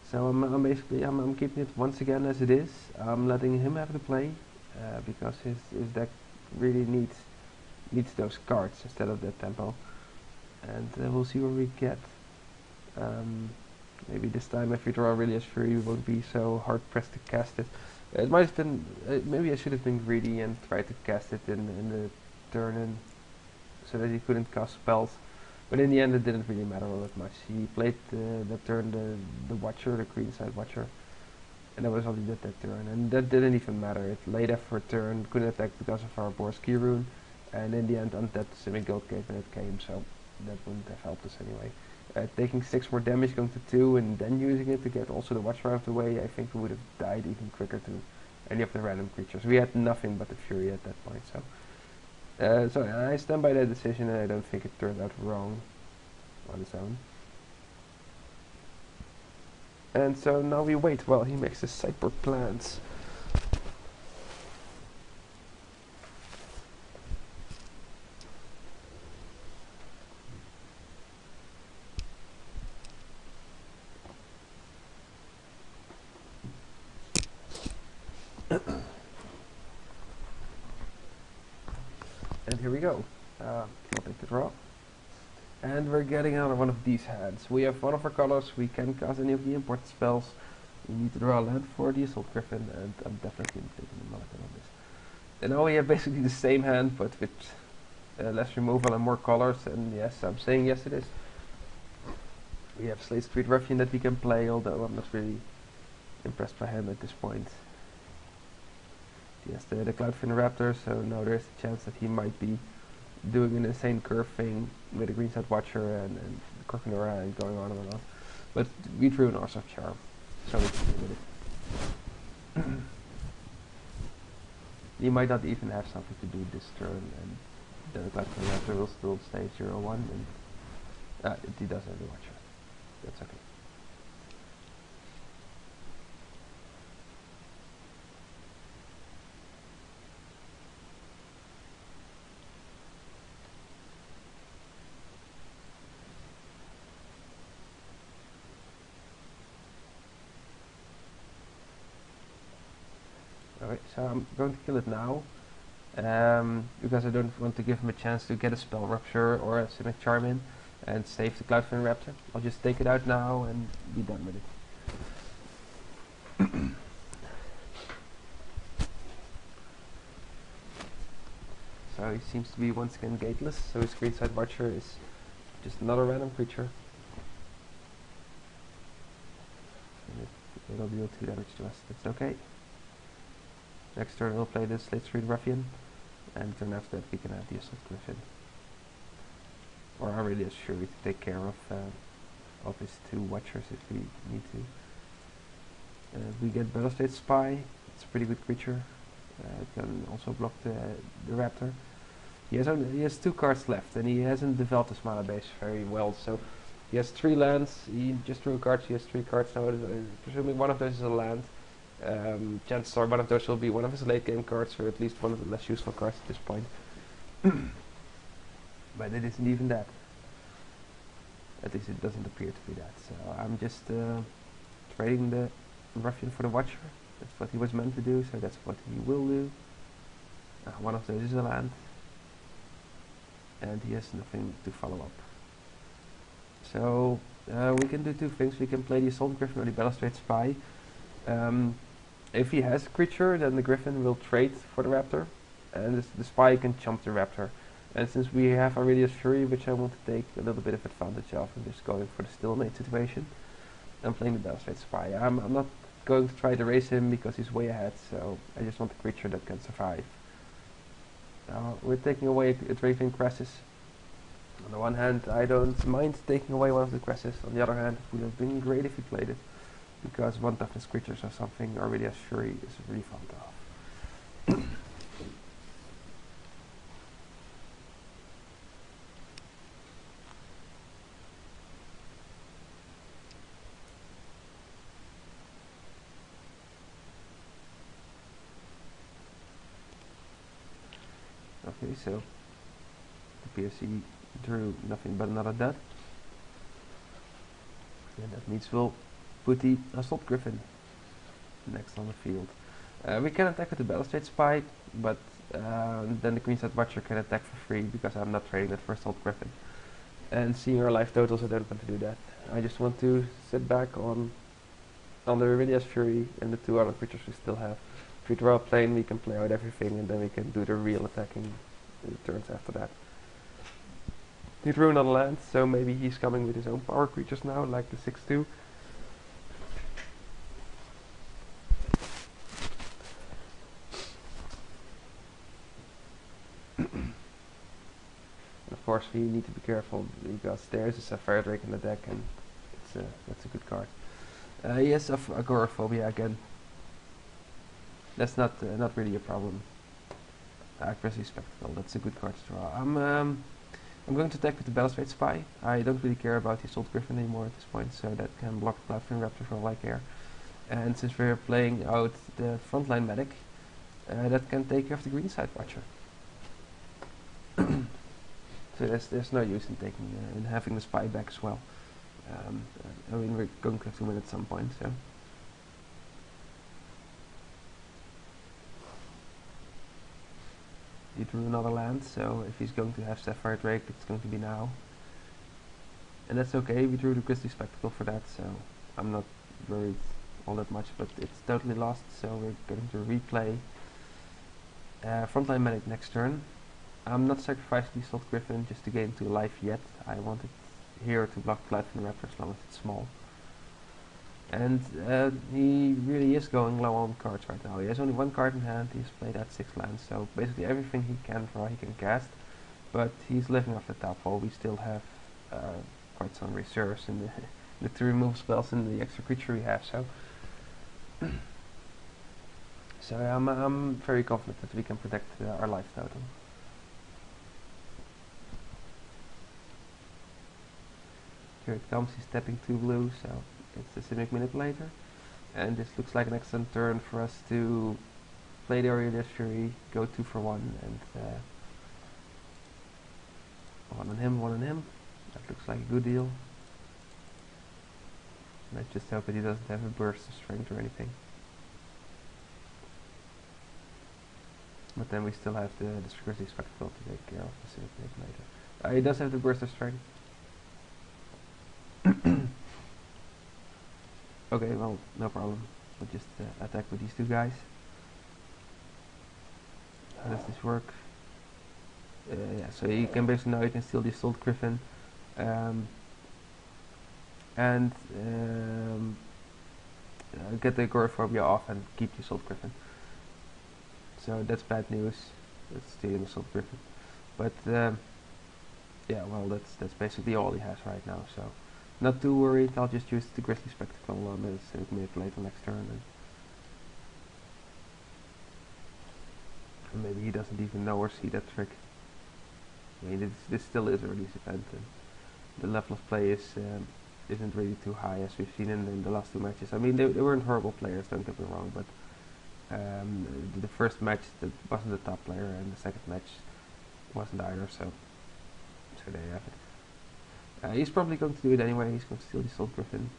So I'm keeping it once again as it is. I'm letting him have the play because his deck really needs those cards instead of that tempo. And we'll see where we get. Maybe this time if we draw really as Fury we won't be so hard pressed to cast it. It might have been, maybe I should have been greedy and tried to cast it in the turn in, so that he couldn't cast spells. But in the end it didn't really matter all that much. He played that turn the Watcher, the Greenside Watcher, and that was all he did that turn. And that didn't even matter. It laid for a turn, couldn't attack because of our Borski rune, and in the end untapped Simic Gold Cave when it came, so that wouldn't have helped us anyway. Taking 6 more damage, going to 2, and then using it to get also the Watcher out of the way, I think we would have died even quicker to any of the random creatures. We had nothing but the Fury at that point, so I stand by that decision, and I don't think it turned out wrong on its own. And so now we wait while he makes his sideboard plans. And here we go. I'll take the draw. And we're getting out of one of these hands. We have one of our colors, we can cast any of the important spells. We need to draw a land for the Assault Griffin, and I'm definitely taking the mulligan on this. And now we have basically the same hand, but with less removal and more colors, and yes, I'm saying yes it is. We have Slate Street Ruffian that we can play, although I'm not really impressed by him at this point. He has the Cloudfin Raptor, so now there's a chance that he might be doing an insane curve thing with the Greenside Watcher and Corkinora and going on and on. But we drew an Arse of Charm, so we can deal with it. He might not even have something to do this turn, and then the Cloudfin Raptor will still stay 0-1, and he does have the Watcher. That's okay. Alright, so I'm going to kill it now, because I don't want to give him a chance to get a Spell Rupture or a Simic Charm in and save the Cloudfin Raptor. I'll just take it out now and be done with it. So he seems to be once again gateless, so his Greenside Watcher is just another random creature. And it'll deal 2 damage to us, that's okay. Next turn we'll play the Slate Street Ruffian, and turn after that we can have the Assault Griffin. Or I'm really sure we can take care of his 2 Watchers if we need to. We get Battlestate Spy, it's a pretty good creature. It can also block the Raptor. He has 2 cards left, and he hasn't developed his mana base very well, so he has 3 lands. He just drew a card, so he has 3 cards now. Presuming one of those is a land. Chances are one of those will be one of his late game cards, or at least one of the less useful cards at this point. But it isn't even that. At least it doesn't appear to be that. So I'm just trading the Ruffian for the Watcher. That's what he was meant to do, so that's what he will do. One of those is a land, and he has nothing to follow up. So we can do two things. We can play the Assault Griffin or the Balustrade Spy. If he has a creature, then the Griffin will trade for the Raptor, and the Spy can chump the Raptor. And since we have Aurelius Fury, which I want to take a little bit of advantage of, and just going for the stalemate situation, I'm playing the Balustrade Spy. I'm not going to try to race him because he's way ahead, so I just want a creature that can survive. We're taking away a Draven Crassus. On the one hand, I don't mind taking away one of the Crassus. On the other hand, it would have been great if he played it, because one toughness creatures or something, Aurelius Fury is really fun to have. Okay, so the PSC drew nothing but another dead. And that means we'll put the Assault Griffin next on the field. We can attack with the Balustrade Spy, but then the Queenside Watcher can attack for free because I'm not trading that for Assault Griffin. And seeing our life totals, I don't want to do that. I just want to sit back on the Aurelius Fury and the two other creatures we still have. If we draw a plane, we can play out everything, and then we can do the real attacking turns after that. He drew another land, so maybe he's coming with his own power creatures now, like the 6/2. Of course, we need to be careful because there's a Sapphire Drake in the deck, and that's a good card. He has Agoraphobia again. That's not really a problem. Aggressive Spectacle, that's a good card to draw. I'm going to attack with the Balustrade Spy. I don't really care about the Assault Griffin anymore at this point, so that can block the Cloudfin Raptor for all I care. And since we're playing out the frontline medic, that can take care of the Greenside Watcher. So there's no use in taking in having the Spy back as well. I mean, we're going to have to win at some point, so. He drew another land, so if he's going to have Sapphire Drake, it's going to be now. And that's okay, we drew the Grizzly Spectacle for that, so I'm not worried all that much, but it's totally lost, so we're going to replay Frontline Medic next turn. I'm not sacrificing the Assault Griffin just to gain 2 life yet. I want it here to block Cloudfin Raptor as long as it's small. And he really is going low on cards right now. He has only 1 card in hand, he's played at 6 lands, so basically everything he can draw he can cast. But he's living off the top wall. We still have quite some reserves in the 2 remove spells and the extra creature we have, so so I'm very confident that we can protect our life total. Here it comes, he's tapping 2 blue, so it's the Simic Manipulator, and this looks like an excellent turn for us to play the Aurelius Fury, go 2 for 1, and 1 on him, 1 on him. That looks like a good deal. Let's just hope that he doesn't have a burst of strength or anything. But then we still have the Grizzly Spectacle to take care of the Simic Manipulator. He does have the burst of strength. Okay, well, no problem. We'll just attack with these 2 guys. How does this work? Yeah, so you can basically now you can steal the Assault Griffin, and get the Agoraphobia off and keep the Assault Griffin. So that's bad news. Let's steal the Assault Griffin, but yeah, well, that's basically all he has right now. So. Not too worried, I'll just use the Grizzly Spectacle on the Simic Manipulator next turn. And maybe he doesn't even know or see that trick. I mean, this still is a release event, and the level of play isn't really too high as we've seen in the last 2 matches. I mean, they weren't horrible players, don't get me wrong, but the first match that wasn't the top player, and the second match wasn't either, so there you have it. He's probably going to do it anyway, he's going to steal the Assault Griffin.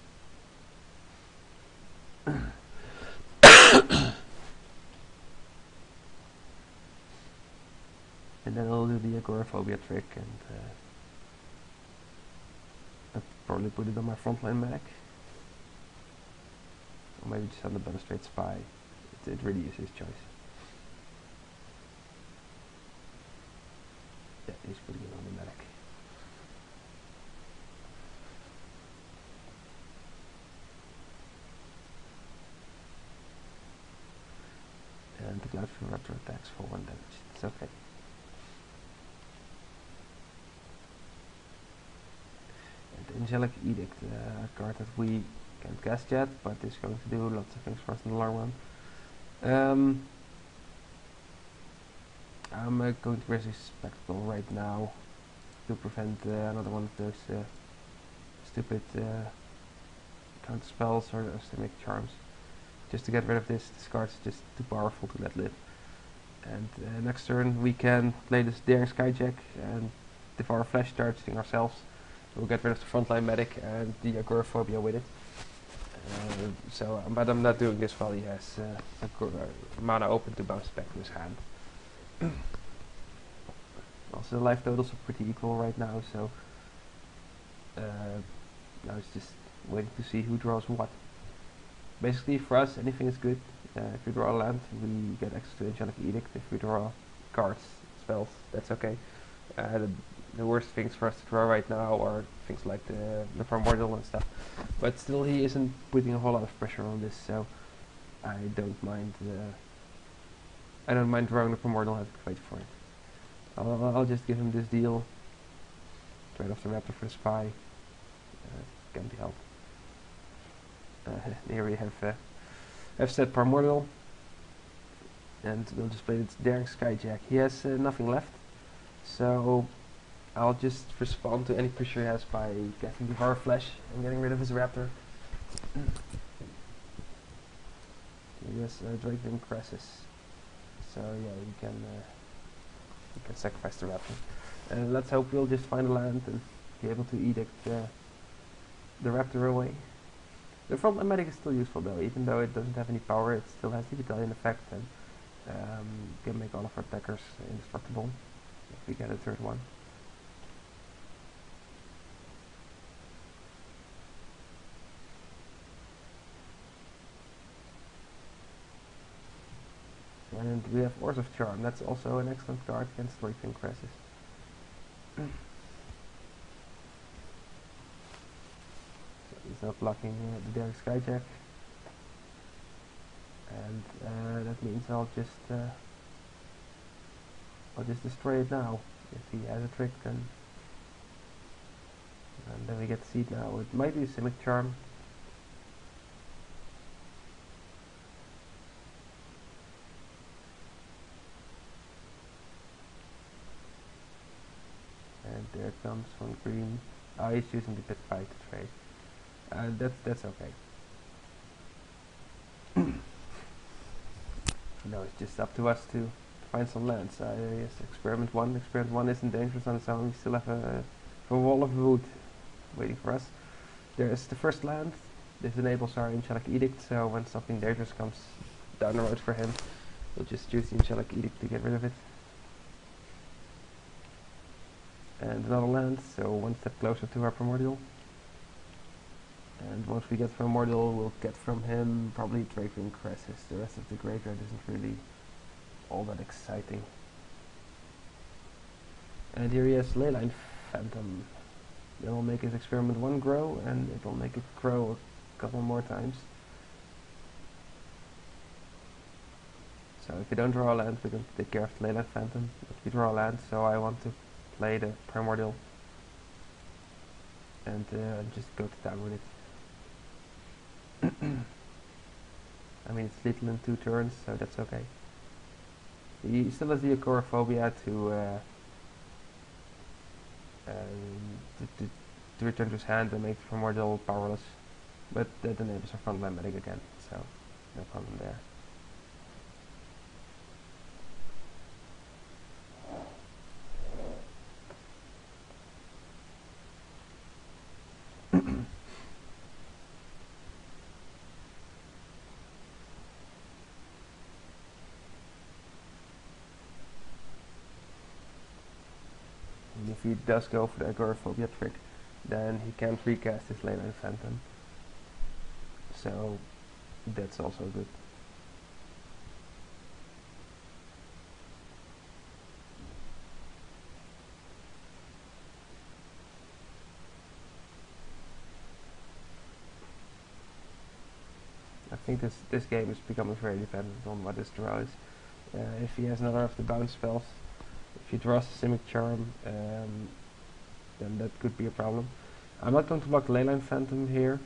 And then I'll do the agoraphobia trick and I'll probably put it on my frontline medic. Or maybe just on the balustrade spy. It really is his choice. Yeah, he's putting it on the medic. And the Cloud Raptor attacks for 1 damage. It's okay. And the Angelic Edict, a card that we can't cast yet, but is going to do lots of things for us in the long run. I'm going to Rescue Spectacle right now to prevent another one of those stupid counter spells or systemic charms. Just to get rid of this card's just too powerful to let live. And next turn we can play this Daring Skyjack and devour Flash targeting ourselves. We'll get rid of the frontline medic and the agoraphobia with it. But I'm not doing this while he has mana open to bounce back to his hand. Also the life totals are pretty equal right now, so now it's just waiting to see who draws what. Basically for us anything is good. If we draw a land we get access to Angelic Edict. If we draw cards, spells, that's okay. The worst things for us to draw right now are things like the Primordial and stuff. But still he isn't putting a whole lot of pressure on this, so I don't mind drawing the Primordial and having to fight for it. I'll just give him this deal. Trade off the Raptor for the Spy. Can't be helped. Here we have set Primordial. And we'll just play this Daring Skyjack. He has nothing left. So I'll just respond to any pressure he has by getting Devour Flesh and getting rid of his Raptor. Yes, Drakeling Cresses. So yeah, you can sacrifice the Raptor. And let's hope we'll just find a land and be able to edict the Raptor away. The frontline medic is still useful though, even though it doesn't have any power, it still has the battalion effect and can make all of our attackers indestructible if we get a third one. And we have Oars of Charm, that's also an excellent card against Drakeling Cresses. So he's not blocking the Daring Skyjack. And that means I'll just destroy it now. If he has a trick then... And then we get Seed now. It might be a Simic Charm. And there comes one green. Oh, he's using the Pit Fight to trade. That's okay. No, it's just up to us to find some lands. Yes, Experiment 1. Experiment 1 isn't dangerous on its own. We still have a wall of wood waiting for us. There's the first land. This enables our Angelic Edict, so when something dangerous comes down the road for him, we'll just use the Angelic Edict to get rid of it. And another land, so one step closer to our Primordial. And once we get Primordial, we'll get from him probably Drakeling Cresses. The rest of the graveyard isn't really all that exciting. And here he has Leyline Phantom. That'll make his Experiment 1 grow, and it'll make it grow a couple more times. So if we don't draw a land, we can take care of the Leyline Phantom. But we draw a land, so I want to play the Primordial and just go to town with it. I mean, it's lethal in 2 turns, so that's okay. He still has the agoraphobia to return to his hand and make the Primordial powerless, but that enables our frontline medic again, so no problem there. he does go for the agoraphobia trick, then he can't recast his Leyline Phantom. So that's also good. I think this game is becoming very dependent on what his draw is. If he has another of the bounce spells, if he draws Systemic Charm, then that could be a problem. I'm not going to block Leyline Phantom here.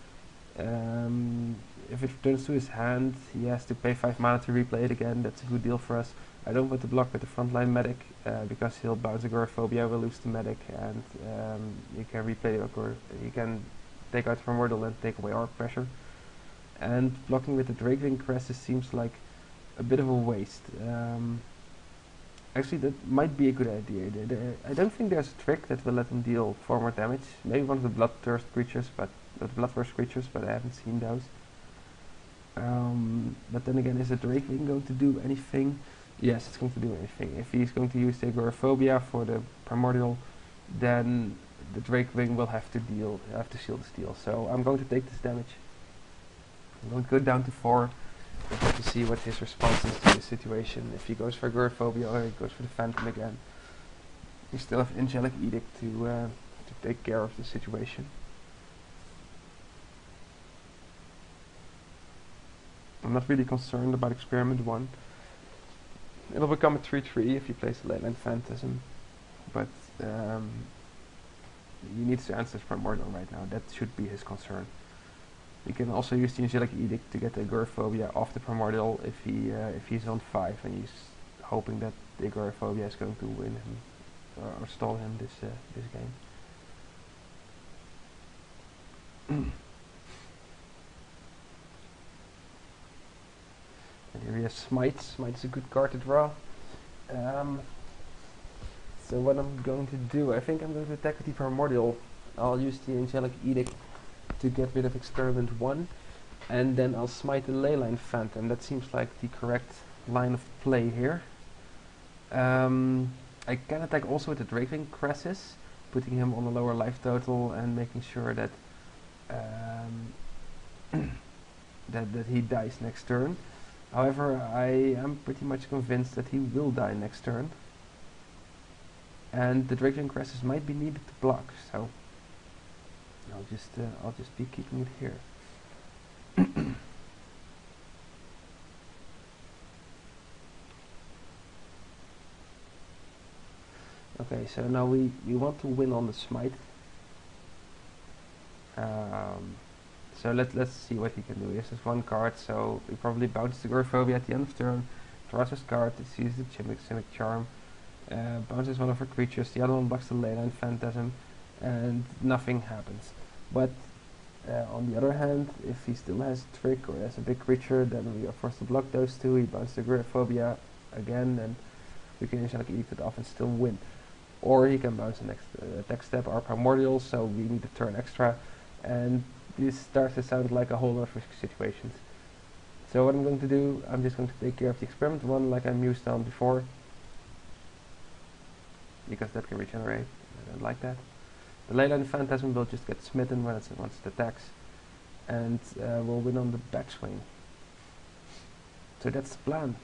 If it returns to his hand, he has to pay 5 mana to replay it again. That's a good deal for us. I don't want to block with the frontline medic, because he'll bounce Agoraphobia, will lose the medic, and you can replay the Agor. You can take out Primordial and take away Arc Pressure. And blocking with the Drakewing Crest seems like a bit of a waste. Actually, that might be a good idea. I don't think there's a trick that will let him deal 4 more damage. Maybe one of the Bloodthirst creatures, but I haven't seen those. But then again, is the Drakewing going to do anything? Yes, it's going to do anything. If he's going to use the Agoraphobia for the Primordial, then the Drakewing will have to seal the steal. So I'm going to take this damage. I'm going to go down to 4 to see what his response is to the situation. If he goes for Agoraphobia or he goes for the Phantom again. We still have Angelic Edict to take care of the situation. I'm not really concerned about Experiment 1. It'll become a 3-3 if he plays the Leyline Phantasm, but he needs to answer his Primordial right now. That should be his concern. We can also use the Angelic Edict to get the Agoraphobia off the Primordial if he's on 5 and he's hoping that the Agoraphobia is going to win him or stall him this game. And here he has Smite. Smite is a good card to draw. So what I'm going to do, I think I'm going to attack with the Primordial. I'll use the Angelic Edict to get rid of Experiment 1, and then I'll smite the Leyline Phantom. That seems like the correct line of play here. I can attack also with the Drakewing Crassus, putting him on a lower life total and making sure that that he dies next turn. However, I am pretty much convinced that he will die next turn, and the Drakewing Crassus might be needed to block. So I'll just be keeping it here. Okay, so now we want to win on the smite. So let's see what he can do. He has this one card, so he probably bounces the Agoraphobia at the end of turn, draws his card, he sees the Systemic Charm, bounces one of her creatures, the other one blocks the Leyline Phantasm, and nothing happens. But on the other hand, if he still has a trick or has a big creature, then we are forced to block those two. He bounces the Agoraphobia again, and we can Angelic Edict it off and still win. Or he can bounce the next attack step, our Primordial, so we need a turn extra, and this starts to sound like a whole lot of risky situations. So what I'm going to do, I'm just going to take care of the Experiment 1 like I'm used on before, because that can regenerate. I don't like that. The Leyline Phantasm will just get smitten once it attacks, and we'll win on the backswing. So that's the plan.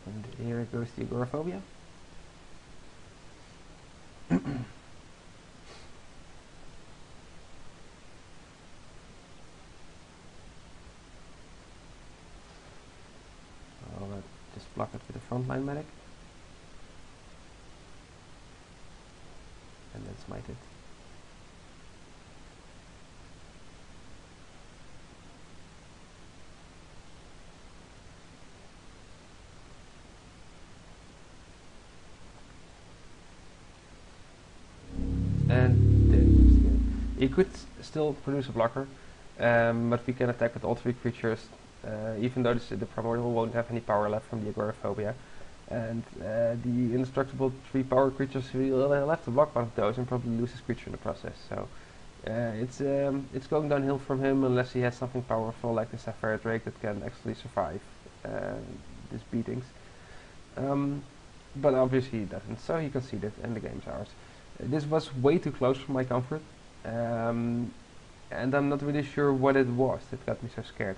And here goes the Agoraphobia. I'll just block it with a frontline medic. And then smite it. And then he could still produce a blocker, but we can attack with all 3 creatures, even though the Primordial won't have any power left from the Agoraphobia. And the indestructible 3 power creatures, he'll have to block one of those and probably lose his creature in the process. So it's going downhill from him unless he has something powerful like the Sapphire Drake that can actually survive these beatings. But obviously he doesn't, so he conceded and the game's ours. This was way too close for my comfort, and I'm not really sure what it was that got me so scared.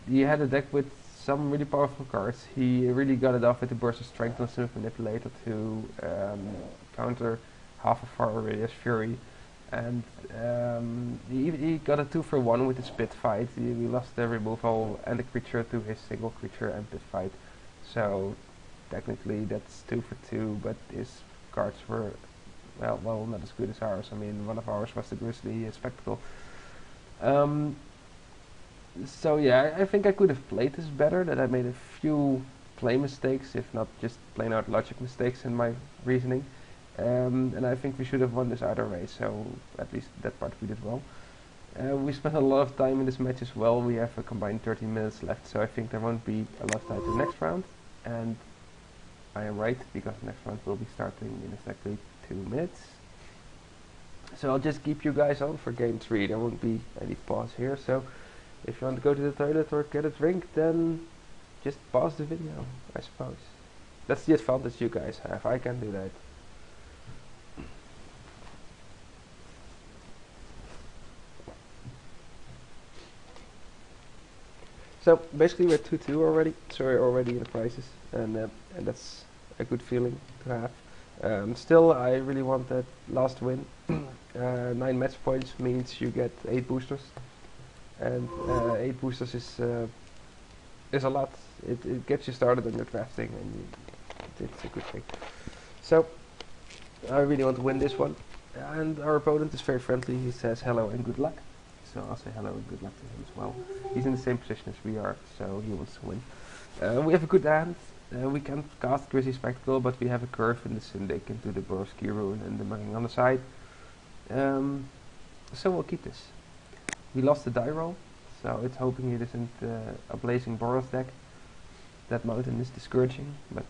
He had a deck with some really powerful cards. He really got it off with the Burst of Strength and Smooth Manipulator to counter half of our Radius Fury. And he got a 2-for-1 with his Pit Fight. We lost the removal and the creature to his single creature and Pit Fight. So technically that's 2-for-2, but his cards were well not as good as ours. I mean, one of ours was the Grizzly Spectacle. So yeah, I think I could have played this better, that I made a few play mistakes, if not just plain out logic mistakes in my reasoning. And I think we should have won this either way, so at least that part we did well. We spent a lot of time in this match as well. We have a combined 13 minutes left, so I think there won't be a lot of time to the next round. And I am right, because the next round will be starting in exactly 2 minutes. So I'll just keep you guys on for game 3. There won't be any pause here, so if you want to go to the toilet or get a drink, then just pause the video, I suppose. That's the advantage you guys have. I can do that. So basically we're 2-2 already, so we're already in the prizes, and that's a good feeling to have. Still, I really want that last win. 9 match points means you get 8 boosters, and 8 boosters is a lot. It gets you started on your drafting, and it's a good thing. So I really want to win this one, and our opponent is very friendly. He says hello and good luck. So I'll say hello and good luck to him as well. He's in the same position as we are, so he wants to win. We have a good hand. We can cast Grizzly Spectacle, but we have a curve in the Syndic into the Borovsky Rune and the Mugging on the side. So we'll keep this. We lost the die roll, so it's hoping it isn't a Blazing Boros deck. That mountain is discouraging, but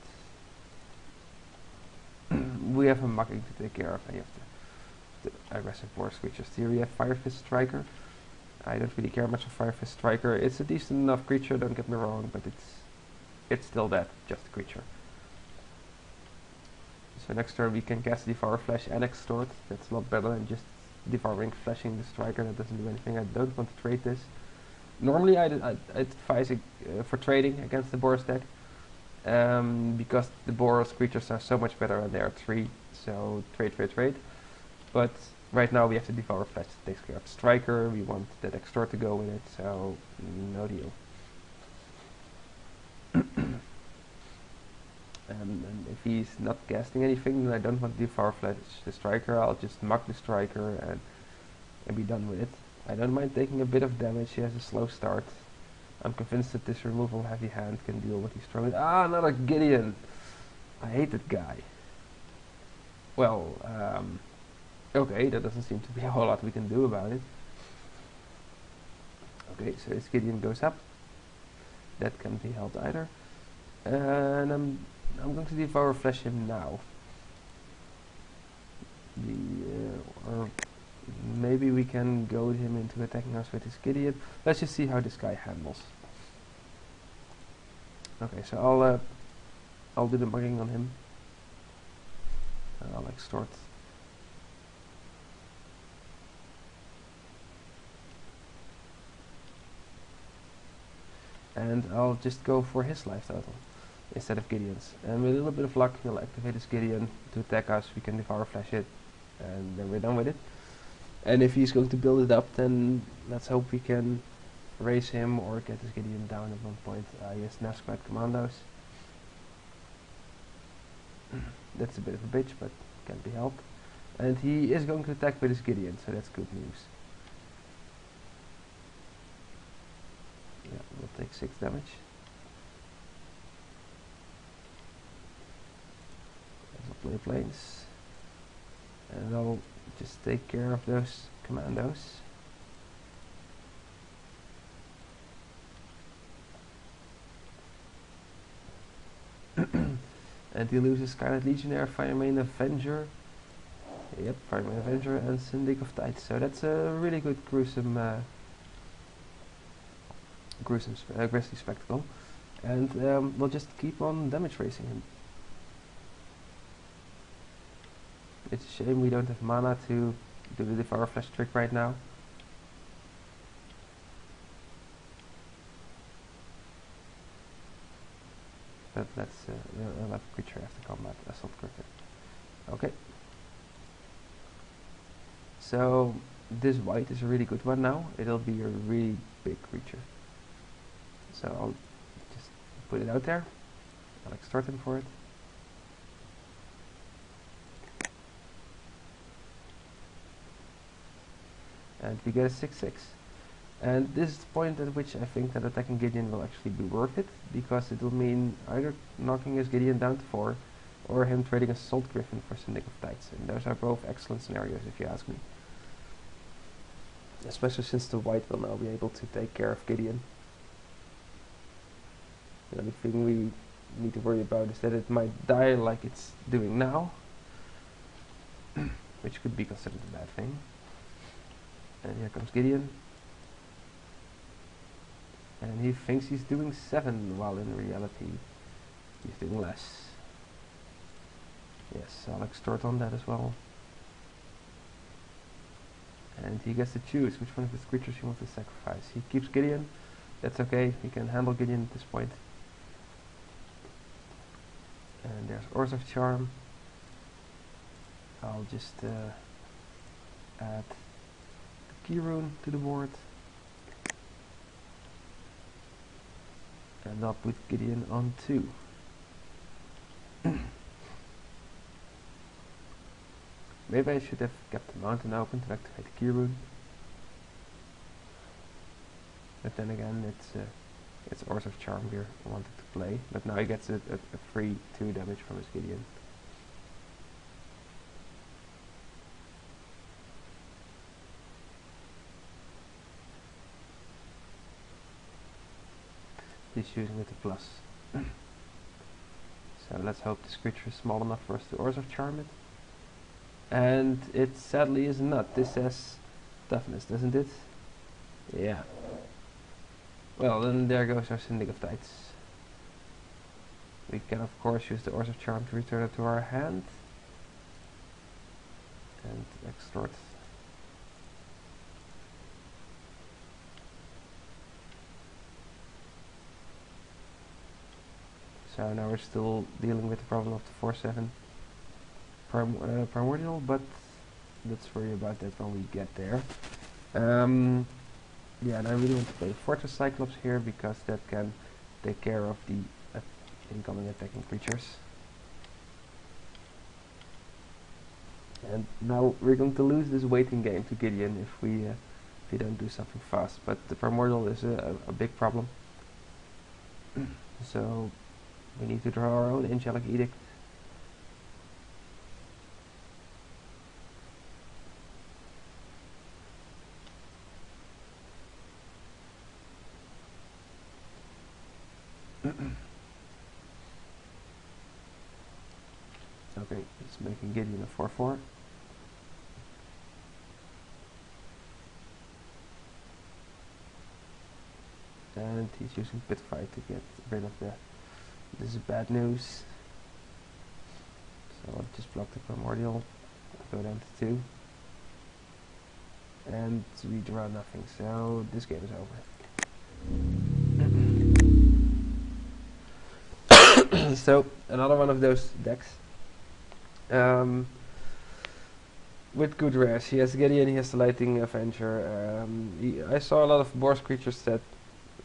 we have a Mugging to take care of, and you have the aggressive Boros creatures. Here we have Fire Fist Striker. I don't really care much for Fire Fist Striker. It's a decent enough creature, don't get me wrong, but it's still that, just a creature. So next turn we can cast Devour Flash and Extort. That's a lot better than just Devouring Flashing the Striker. That doesn't do anything. I don't want to trade this. Normally I'd advise for trading against the Boros deck, because the Boros creatures are so much better and they are 3, so trade. But right now we have to Devour Flash that takes care of the Striker. We want that Extort to go with it, so no deal. And if he's not casting anything, then I don't want to Devour Flash the Striker. I'll just mug the Striker and be done with it. I don't mind taking a bit of damage. He has a slow start. I'm convinced that this removal heavy hand can deal with these strong. Ah, another Gideon! I hate that guy. Well, okay, there doesn't seem to be a whole lot we can do about it. Okay, so this Gideon goes up. That can't be helped either. And I'm going to Devour Flash him now. Or maybe we can goad him into attacking us with his Gideon. Let's just see how this guy handles. Okay, so I'll do the mugging on him. I'll extort. And I'll just go for his life total instead of Gideon's. And with a little bit of luck, he'll activate his Gideon to attack us. We can Devour Flash it, and then we're done with it. And if he's going to build it up, then let's hope we can raise him or get his Gideon down at one point. He has now Squad Commandos. That's a bit of a bitch, but can't be helped. And he is going to attack with his Gideon, so that's good news. Yeah, we'll take 6 damage. I'll play planes. And I'll just take care of those commandos. And he loses Scarlet Legionnaire, Fireman Avenger. Yep, Fireman Avenger and Syndic of Tides. So that's a really good gruesome grisly spectacle. And we'll just keep on damage racing him. It's a shame we don't have mana to do the Devour Flesh trick right now. But let's we'll have a creature after combat, Assault Griffin. Okay. So this white is a really good one now. It'll be a really big creature. So I'll just put it out there. I'll extort him for it. And we get a 6/6. And this is the point at which I think that attacking Gideon will actually be worth it, because it will mean either knocking his Gideon down to 4, or him trading Assault Griffin for Syndic of Tides. And those are both excellent scenarios if you ask me. Especially since the white will now be able to take care of Gideon. The only thing we need to worry about is that it might die like it's doing now, which could be considered a bad thing. And here comes Gideon. And he thinks he's doing 7, while in reality he's doing less. Yes, I'll extort on that as well. And he gets to choose which one of his creatures he wants to sacrifice. He keeps Gideon. That's okay, he can handle Gideon at this point. And there's Oars of Charm. I'll just add the key rune to the board. And I'll put Gideon on 2. Maybe I should have kept the mountain open to activate the key rune. But then again, it's Oars of Charm here I wanted to play. But now he gets a free 2 damage from his Gideon. He's using it to plus. So let's hope this creature is small enough for us to Oars of Charm it. And it sadly is not. This says toughness, doesn't it? Yeah. Well, then there goes our Syndic of Tides. We can of course use the Oars of Charm to return it to our hand. And extort. So now we're still dealing with the problem of the 4/7 primordial, but let's worry about that when we get there. Yeah, and I really want to play Fortress Cyclops here, because that can take care of the incoming attacking creatures. And now we're going to lose this waiting game to Gideon if we don't do something fast. But the primordial is a big problem. So we need to draw our own Angelic Edict. Okay, it's making Gideon a 4/4. And he's using Pitfire to get rid of the... This is bad news. So I'll just block the primordial, go down to 2. And we draw nothing, so this game is over. So another one of those decks. With good rares. He has Gideon, he has the Lightning Avenger. I saw a lot of Boros creatures that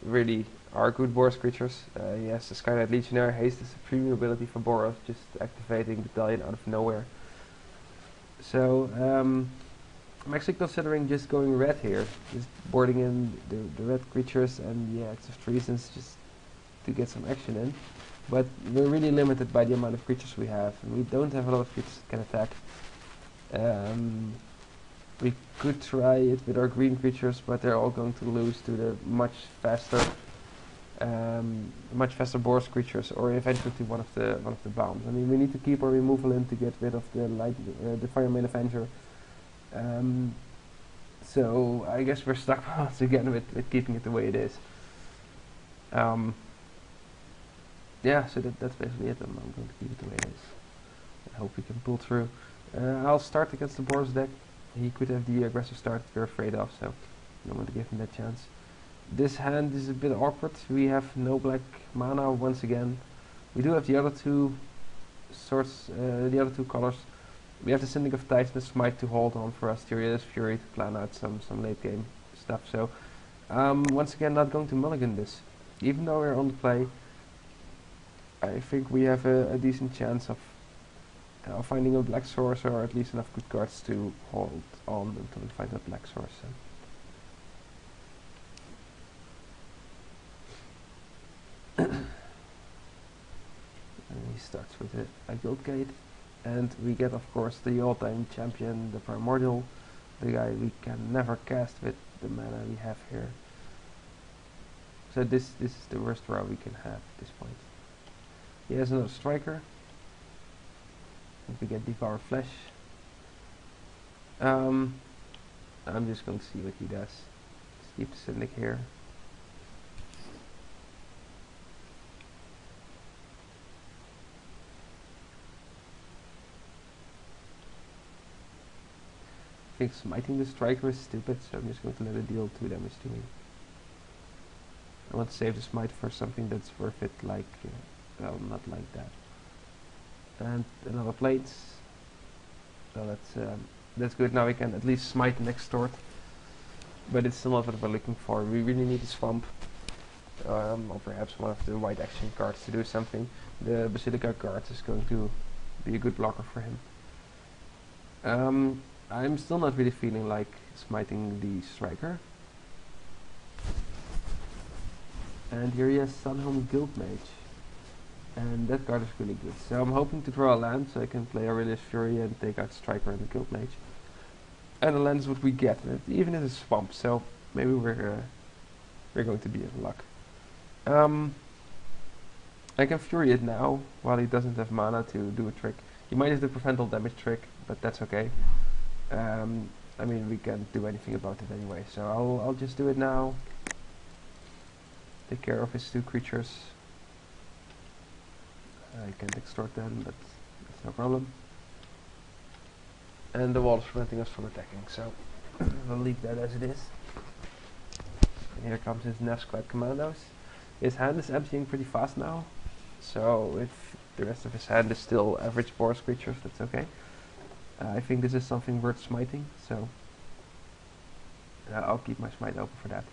really are good Boros creatures. He has the Skylight Legionnaire, Haste is a premium ability for Boros, just activating Battalion out of nowhere. So I'm actually considering just going red here, just boarding in the red creatures and yeah, it's of reasons just to get some action in. But we're really limited by the amount of creatures we have, and we don't have a lot of creatures that can attack. We could try it with our green creatures, but they're all going to lose to the much faster much faster boars creatures, or eventually to one of the bombs. I mean, we need to keep our removal in to get rid of the Fireman Avenger. So I guess we're stuck once again with keeping it the way it is. Yeah, so that's basically it. I'm going to keep it the way it is. I hope we can pull through. I'll start against the boars deck. He could have the aggressive start we're afraid of, so I don't want to give him that chance. This hand is a bit awkward. We have no black mana once again. We do have the other two sorts, the other two colors. We have the Syndic of Tides and the Smite to hold on for Asteria's Fury to plan out some late game stuff. So once again, not going to mulligan this. Even though we're on the play, I think we have a decent chance of finding a black source, or at least enough good cards to hold on until we find that black source. So. And he starts with a Guild Gate, and we get, of course, the all-time champion, the Primordial, the guy we can never cast with the mana we have here. So this is the worst draw we can have at this point. He has another striker. And we get Devour Flesh. I'm just going to see what he does. Let's keep the Syndic here. I think smiting the striker is stupid, so I'm just going to let it deal 2 damage to me. I want to save the smite for something that's worth it, like, well, not like that. And another plate. So that's good. Now we can at least smite next Extort. But it's still not what we're looking for. We really need a swamp. Or perhaps one of the white action cards to do something. The Basilica card is going to be a good blocker for him. I'm still not really feeling like smiting the striker. And here he has Sunhelm Guildmage. And that card is really good. So I'm hoping to draw a land so I can play Aurelius Fury and take out Striker and the Guildmage. And the land is what we get. And it even is a swamp, so maybe we're going to be in luck. I can Fury it now while he doesn't have mana to do a trick. He might have the prevent all damage trick, but that's okay. I mean, we can't do anything about it anyway, so I'll just do it now. Take care of his 2 creatures. I can't extort them, but that's no problem. And the wall is preventing us from attacking, so we'll leave that as it is. And here comes his Nevsquad Commandos. His hand is emptying pretty fast now, so if the rest of his hand is still average boars creatures, that's okay. I think this is something worth smiting, so I'll keep my smite open for that.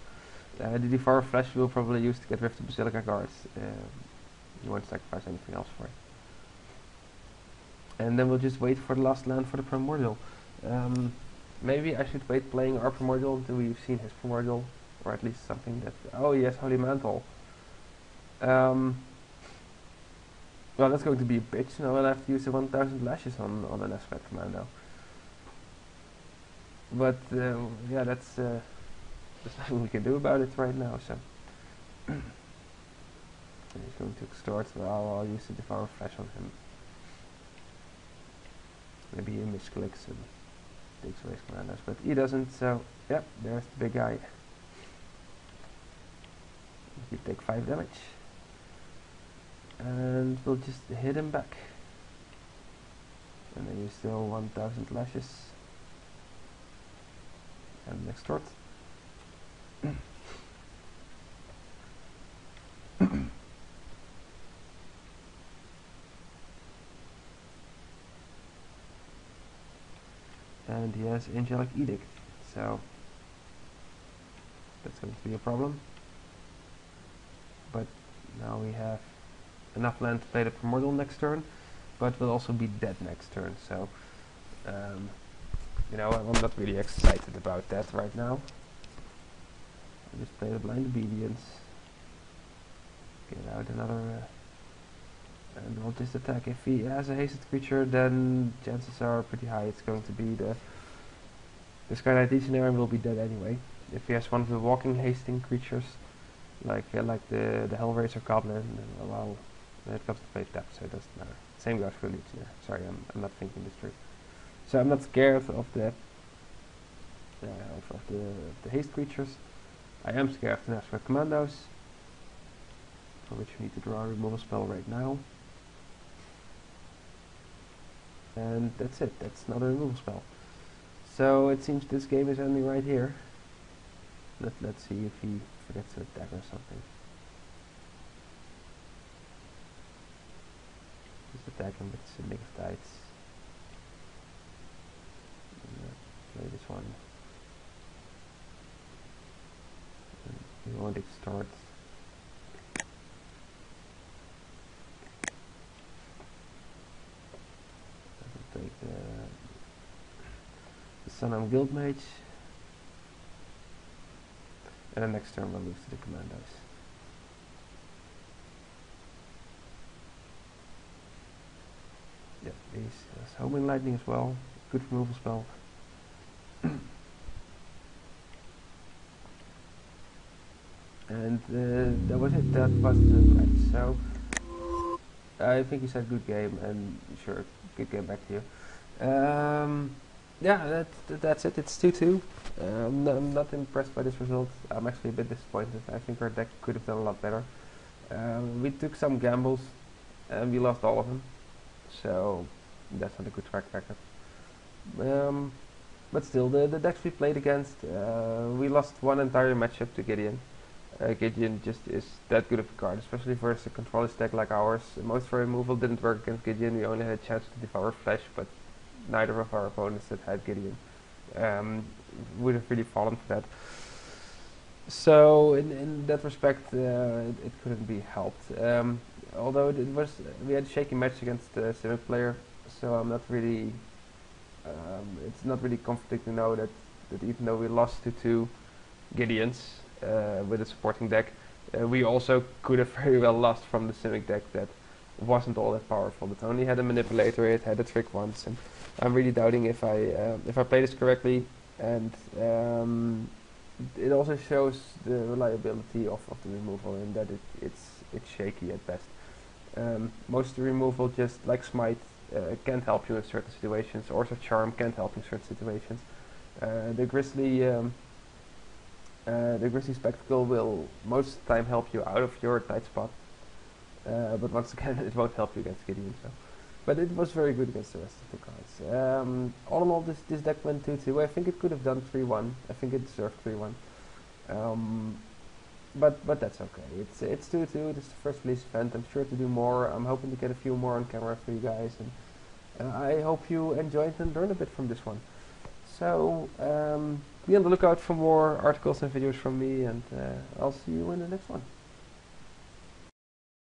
The Devour Flesh we'll probably use to get rid of the Basilica guards. You won't sacrifice anything else for it. And then we'll just wait for the last land for the Primordial. Maybe I should wait playing our Primordial until we've seen his Primordial, or at least something that... Oh yes, Holy Mantle. Well, that's going to be a bitch. Now I'll have to use the 1000 lashes on an Nevsquad Commando. But yeah, there's nothing we can do about it right now, so... He's going to extort, well, I'll use the Devour Flesh on him. Maybe he misclicks and takes away his commandos, but he doesn't, so yeah, there's the big guy. You take 5 damage. And we'll just hit him back. And then you still 1000 lashes. And extort. And he has Angelic Edict, so that's going to be a problem. But now we have enough land to play the Primordial next turn, but we'll also be dead next turn, so you know, I'm not really excited about that right now. I'll just play the Blind Obedience, get out another, and we'll just attack. If he has a hasted creature, then chances are pretty high it's going to be the Sky Knight Legionary and will be dead anyway. If he has one of the walking hasting creatures, like the Hellraiser Goblin. Well, when it comes to base depth, so it doesn't matter. Same goes for Legionnaire. Sorry, I'm not thinking this through. So I'm not scared of the haste creatures. I am scared of the Nazgûl Commandos, for which we need to draw a removal spell right now. And that's it, that's not a removal spell. So it seems this game is ending right here. Let's see if he forgets to attack or something. Just attack him with Syndic of Tides. Play this one. We won't extort. Take the Sunam Guildmage, and the next turn we'll lose to the Commandos. Yep, he's Homing Lightning as well, good removal spell. And that was it, that was the match. So I think he said good game, and sure, good game back to you. Yeah, that's it. It's 2-2. I'm not impressed by this result. I'm actually a bit disappointed. I think our deck could have done a lot better. We took some gambles, and we lost all of them. So that's not a good track record. But still, the decks we played against, we lost one entire matchup to Gideon. Gideon just is that good of a card, especially versus a controller's deck like ours. Most of our removal didn't work against Gideon. We only had a chance to devour flesh, but neither of our opponents that had Gideon would have really fallen for that. So in that respect, it couldn't be helped. Although we had a shaky match against the Civic player, so I'm not really. It's not really comforting to know that even though we lost to 2 Gideons with a supporting deck, we also could have very well lost from the Civic deck that wasn't all that powerful. It only had a manipulator, it had a trick once, and I'm really doubting if I play this correctly. And it also shows the reliability of the removal in that it's shaky at best. Most of the removal, just like Smite, can't help you in certain situations. Also Charm can't help you in certain situations. The Grizzly Spectacle will most of the time help you out of your tight spot. But once again, it won't help you against Gideon. So. But it was very good against the rest of the cards. All in all, this deck went 2-2. I think it could have done 3-1. I think it deserved 3-1. But that's okay. It's 2-2. This is the first release event. I'm sure to do more. I'm hoping to get a few more on camera for you guys, and I hope you enjoyed and learned a bit from this one. So be on the lookout for more articles and videos from me, and I'll see you in the next one.